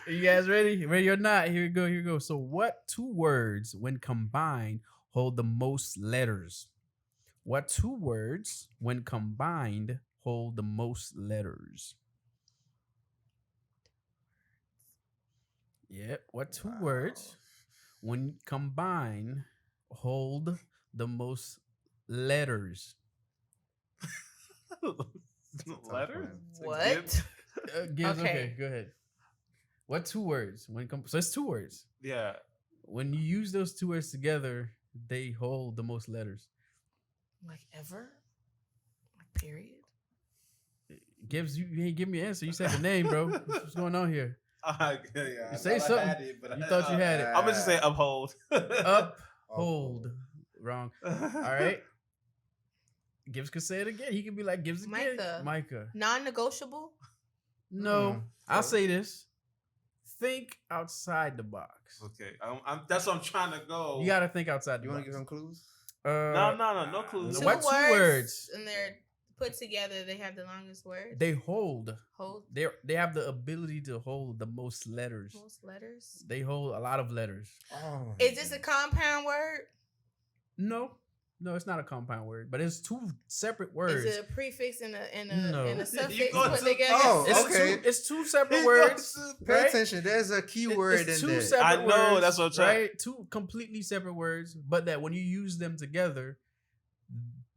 You guys ready? Ready or not? Here we go. So, what 2 words, when combined, hold the most letters? What 2 words, when combined, hold the most letters? Yeah. What 2 words, when combined, hold the most letters? Letters? What? Gibbs, Okay. okay, go ahead. What 2 words? So it's 2 words. Yeah. When you use those 2 words together, they hold the most letters. Like ever? Like period? Gibbs, you ain't give me an answer. You said the name, bro. What's going on here? Yeah, You say something. You thought you had it. I'm gonna just say uphold. Uphold. Wrong. All right. Gibbs could say it again. He could be like Gibbs again. Micah. Non-negotiable? No. I'll say this. Think outside the box. Okay, that's what I'm trying to go. You got to think outside the You box. want to give him clues? No clues. What 2 words? And they're put together, they have the longest word. They hold. Hold They have the ability to hold the most letters. most letters. They hold a lot of letters. Oh. Is this a compound word? No, it's not a compound word, but it's 2 separate words. Is it a prefix and a No. suffix going put to- together? Oh, It's okay. It's 2 separate words. Pay right? attention. There's a keyword It's in 2 there. separate I know, words, that's what I'm trying- right? 2 completely separate words, but that when you use them together,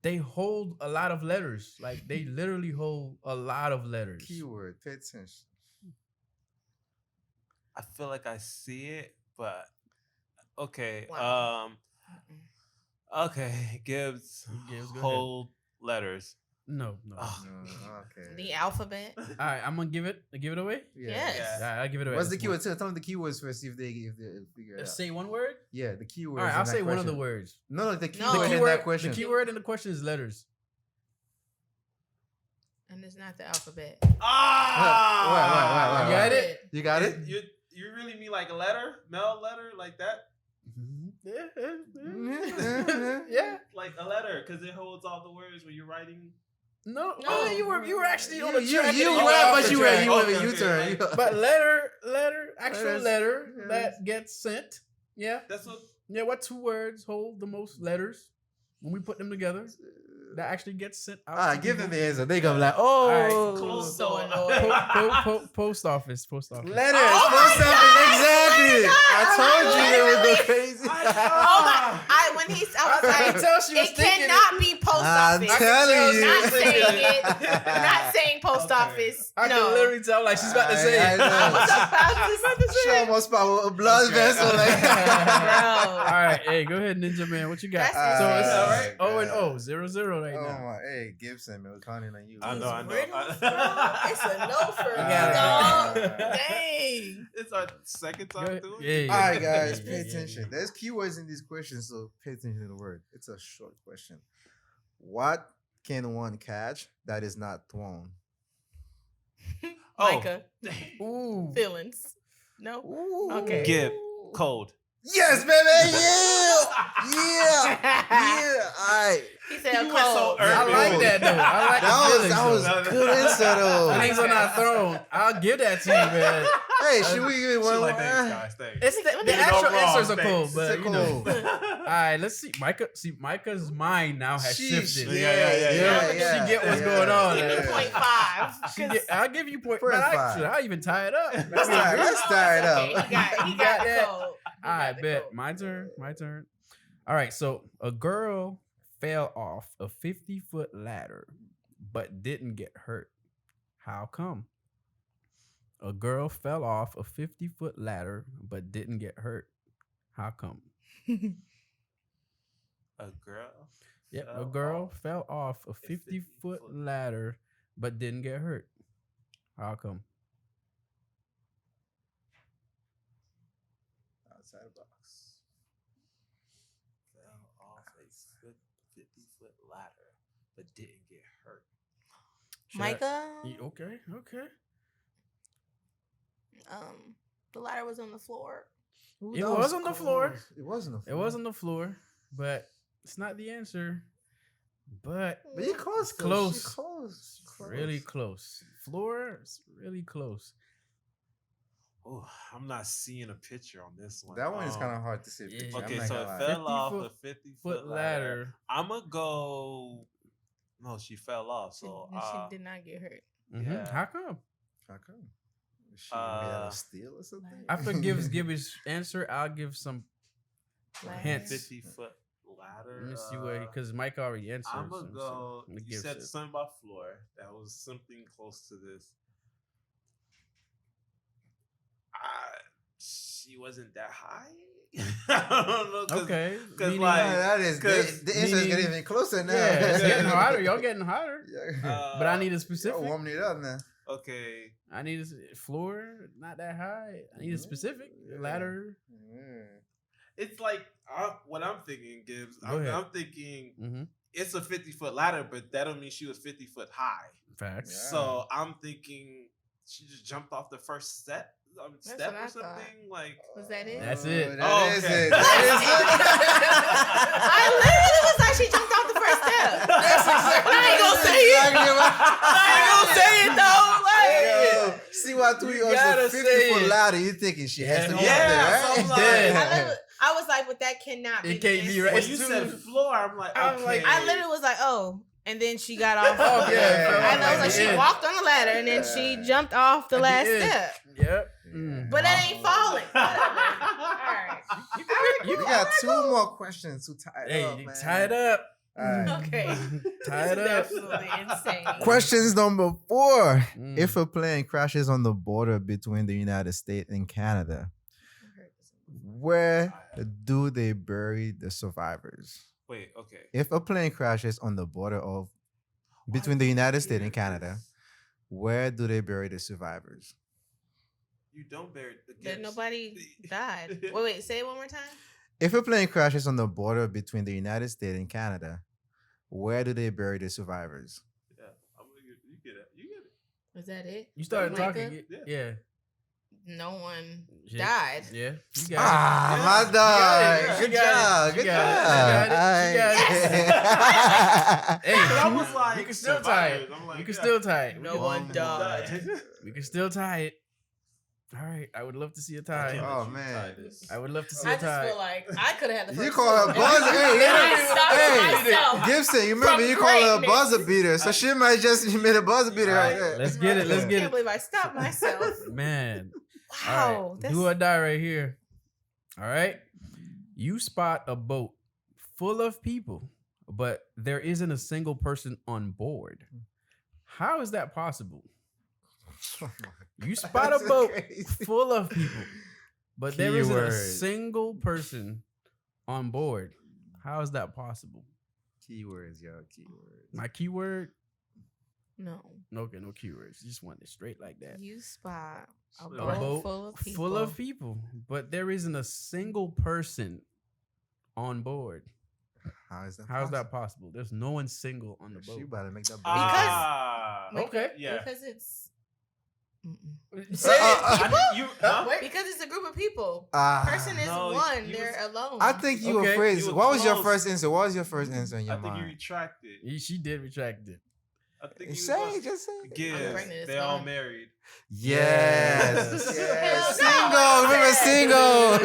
they hold a lot of letters. Like they literally hold a lot of letters. Keyword. Pay attention. I feel like I see it, but okay. Wow. Okay. Gibbs. Gibbs, go Hold letters. No. Oh. No, okay. The alphabet. All right, I'm gonna give it away. Yes. Yeah. All right, I'll give it away. What's the This keyword? Tell them the keywords first. See if they figure it out. Say one word. Yeah, the keywords. All right, in I'll that say one of the question. words. No, the No. keyword The in that question. The keyword in the question is letters. And it's not the alphabet. What? You got it? You got it? You really mean like a letter? Mail letter? Like that? Yeah. Like a letter, because it holds all the words when you're writing. No, No. you were actually on the You track. were, off but the you track. went a Okay, U-turn. okay. But actual Letters. letter Yes. that gets sent. Yeah. That's what. Yeah, what 2 words hold the most letters when we put them together that actually gets sent out? All right, to give them people? the answer. They gonna be like, oh, All Close So door. annoying. Post office. letters. Oh Post my office, God. exactly. Oh my I God. told you they would go Literally. crazy. Oh my! When I was I like, can tell she was it thinking cannot be post post I'm office. telling you. Not saying it. Not saying post office. I No. can literally tell like she's about to say I it. know. I was about to She say. almost popped a blood vessel. All Like. right, hey, go ahead, Ninja Man. What you got? That's So it's it. all right. God. 0-0 right Oh now. my, hey Gibson, man, we're counting on you. I know. Riddles, bro. It's a no for me, got it. dog. Dang. It's our second Go time ahead. doing Yeah, it. yeah. All right, guys, Yeah, pay yeah, attention. yeah. There's keywords in these questions, so pay attention to the word. It's a short question. What can one catch that is not thrown? Oh. Micah. Ooh. Feelings. No. Ooh. Okay. Give. Cold. Yes, baby. Yeah. Yeah. All right. He said You went so cold. early. I like that though. I like That was the feelings. good answer though. Feelings are not thrown. I'll give that to you, man. Hey, should we give it She one like, more? thanks, guys. Thanks. It's the Leave it actual all wrong, answers are cool, thanks. but It's you know. cool. All right, let's see. Micah's mind now has shifted. Yeah. She get what's going on. Give me Yeah. 0.5. I'll give you point. Point But five. I'll even tie it up. Let's tie it Okay, up. he got You got the that? code. He All right, got the bet. code. My turn. All right, so a girl fell off a 50-foot ladder but didn't get hurt. How come? A girl fell off a 50-foot ladder but didn't get hurt. How come? A girl. Yep, a fell girl off fell off a 50-foot ladder but didn't get hurt. How come? Outside the box. Fell off a 50-foot ladder, but didn't get hurt. Micah, Okay. the ladder was on the floor. Ooh, It that was on the floor. close. It was on the It floor. was on the floor, but it's not the answer. But But you close. It's though. close. She close. really close. Floor is really close. Oh, I'm not seeing a picture on this one. That one is kind of hard to see. yeah. Picture. I'm Okay, not so gonna it lie. fell off 50-foot a 50-foot Foot ladder. ladder. I'm gonna go. No, she fell off. She, So she did not get hurt. Mhm. Yeah. How come? How come? Is she made out of steel or something? After Gibbs give his answer, I'll give some Ladder. hints. 50-foot ladder. Let me see what, because Mike already answered. I'm gonna so go. let me You give said it. something about floor. That was something close to this. She wasn't that high. I don't know. Okay. Cause meaning- like, that is the answer is meaning- getting even closer now. yeah, it's getting hotter. Y'all getting hotter. Yeah. But I need a Y'all specific. warming it up now. okay. I need a floor, not that high. I need a specific Yeah. ladder. It's like what I'm thinking, Gibbs. Go ahead. I'm thinking Mm-hmm. it's a 50-foot ladder, but that don't mean she was 50 foot high. Facts. Yeah. So I'm thinking she just jumped off the first step what step I or thought. something. Like Was that it? That's it. That Oh, is okay. it. That I literally was like, she jumped off the first step. I ain't gonna say it. I ain't gonna say it though. Like, See what You we gotta also 50 say foot it. ladder. You thinking she has to be Yeah, up there, so right? I'm like- Dead. I was like, but that cannot be. It the can't be answer. right. when It's you too- said floor, I'm like, I'm okay. like- I literally was like, oh. And then she got off. Oh, yeah. I know, it was like she Yeah. walked on the ladder and then she jumped off the At the last end. step. Yep. Mm. But that ain't falling. All right. You We got two more questions to tie it Hey, up, you man. tie it up. All right. Okay. Tie it This is up. absolutely insane. Questions number 4. Mm. If a plane crashes on the border between the United States and Canada, where do they bury the survivors? Wait, okay. If a plane crashes on the border of between the United States and Canada, where do they bury the survivors? You don't bury the That Gibbs. nobody died. Wait, say it one more time. If a plane crashes on the border between the United States and Canada, where do they bury the survivors? Yeah, I'm gonna you get it. You get it. Was that it? You started Micah? talking. Yeah. Yeah. No one Yeah. died. Yeah. You got Ah, Yeah. my dog. She Good got job. it. Good She got it. job. She got it. Hey. Hey, I was like, you can still tie it. survivors. I'm like, You can yeah. still tie it. No one died. We can still tie it. All right. I would love to see a tie. Oh, man. I would love to see I a just tie. feel like I could have had the first You call her two. buzzer. Hey, I stopped hey, myself. Gibson, you remember From you call her a greatness. buzzer beater, so she might just made a buzzer beater right there. Let's get it. Let's I get can't it. believe I stopped myself. Man. Wow. All right. That's Do or die right here. All right. You spot a boat full of people but there isn't a single person on board. How is that possible? Oh You spot a That's boat crazy. full of people, but there isn't a Keywords. single person on board. How is that possible? Keywords, y'all. Keywords. My keyword? No. Okay, no keywords. You just want it straight like that. You spot a A boat boat full of people. Full of people, but there isn't a single person on board. How is that? How's that possible? There's no one single on the She boat. about to make that. Okay. Yeah. Because it's Say it. You, because it's a group of people. Ah. Person is No, one. you They're alone. I think you Okay. were phrased. You were What was your close. first answer? What was your first answer in your I think you mind? retracted. She did retract it. I think you Say, was just say. I'm give. pregnant, it's They're all fine. married. Yes. Yes. Yes. Hell Single. no. Remember single.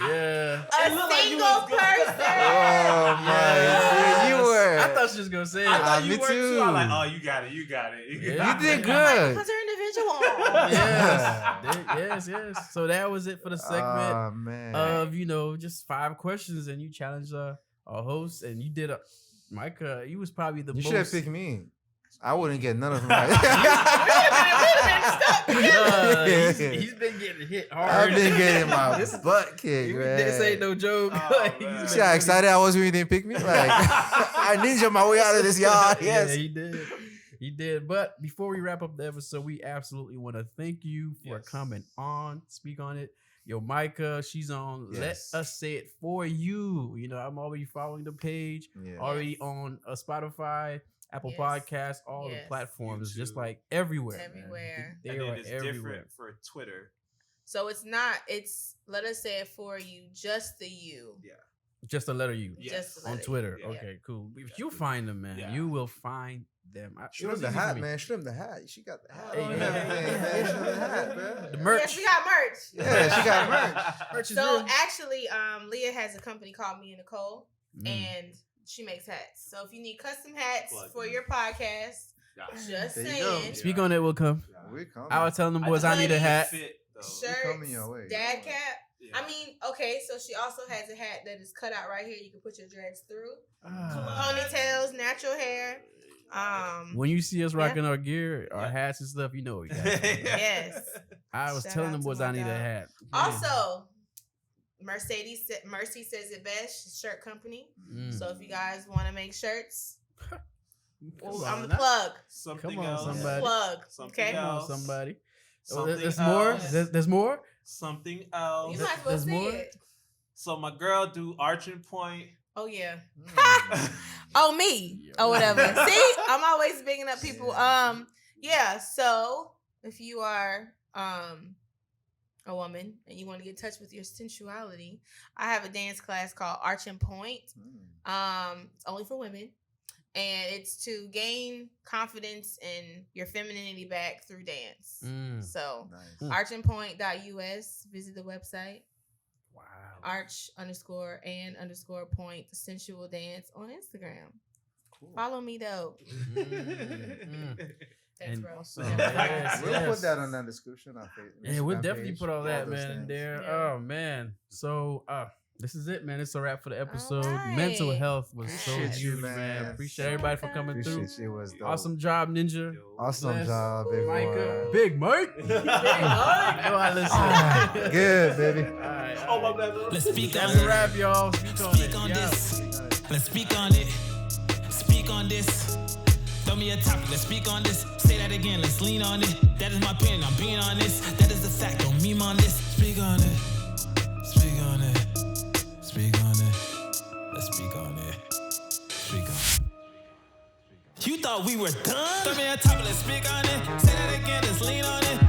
Yeah. a It looked like you single was going- person. Oh my! Yes. You were. I thought she was gonna say it. I thought you me were too. too. I'm like, oh, you got it. You got it. Yeah. You did I'm like, good. because they're individual. Yes. So that was it for the segment Oh man. of just 5 questions, and you challenged our host, and you did a Micah. You was probably the You most. should have picked me. I wouldn't get none of them We'd have been stuck. He's been getting hit hard. I've been getting my This- butt kicked, man. This ain't no joke. Oh, Like, man. he's You been see how excited I was when you didn't pick me? Like, I ninja my way out of this, y'all. Yeah, Yes. he did. He did. But before we wrap up the episode, we absolutely want to thank you for Yes. coming on, speak on it. Yo, Micah, she's on Yes. Let Us Say It For You. I'm already following the page, Yeah. already on Spotify, Apple Yes. Podcasts, all the Yes. platforms, just YouTube. like everywhere. man. Everywhere. They And are then it's everywhere. different for Twitter. So it's Let Us Say It For You, just the you. Just a letter U. Yes. Just the On letter Twitter. U. Okay, cool. You'll find them, man. Yeah. You will find them. Show them the hat, man. Show them the hat. She got the hat. Hey, on yeah, and everything, yeah, man. yeah. Show them the hat, man. The merch. Yes, we got merch. Yeah, she got merch. Merch is So real. actually, Leah has a company called Mia Nicole, and she makes hats. So if you need custom hats Plug for in. your podcast, just There you go. saying, Speak on it, will come. We coming. I was telling them boys I just need a like hat. Fit, though. shirts, coming your way. dad cap. Yeah. I mean, okay, so she also has a hat that is cut out right here. You can put your dreads through. Ah. Ponytails, natural hair. When you see us Yeah. rocking our gear, our Yeah. hats and stuff, you know we got it. Yes. I was Shout telling out them to boys my I need a dog. hat. Also, Mercy says it best. Shirt company. Mm. So if you guys want to make shirts, Come I'm on the now. plug. Something Come on, else. somebody. Plug. Something Okay. Come on, else. somebody. Oh, Something there's more. else. There's more. Something You else. might as well There's say more? it. So my girl do arching point. Oh yeah. Mm. Oh me. Or whatever. See, I'm always bigging up people. Yeah. So if you are a woman and you want to get in touch with your sensuality, I have a dance class called Arch and Point. It's only for women, and it's to gain confidence in your femininity back through dance. Mm. So Nice. archandpoint.us. Visit the website. Wow. Arch_and_point sensual dance on Instagram. Cool. Follow me though. Thanks, And bro. awesome. Yeah. Yes, We'll yes. put that on that description. Yeah, we'll definitely page, put all that, those man, in things. there. Yeah. Oh man. So this is it, man. It's a wrap for the episode. right. Mental health was so Appreciate you, huge, man. man. Appreciate everybody for coming through. Appreciate you. Was dope. Awesome job, Ninja. Awesome Bless. job, big Micah. boy. Big Mike. Big You know I listen. Ah, good, baby. All right, Oh, all my right. bad, bro. Let's speak on That's a it. wrap, y'all. Speak on Speak it. on Yeah. this. Let's speak on it. Speak on this. Throw me a topic. Let's speak on this. Say that again. Let's lean on it. That is my opinion. I'm being honest. That is the fact. Don't meme on this. Speak on it. Speak on it. Speak on it. Let's speak on it. Speak on it. You thought we were done? Throw me a topic. Let's speak on it. Say that again. Let's lean on it.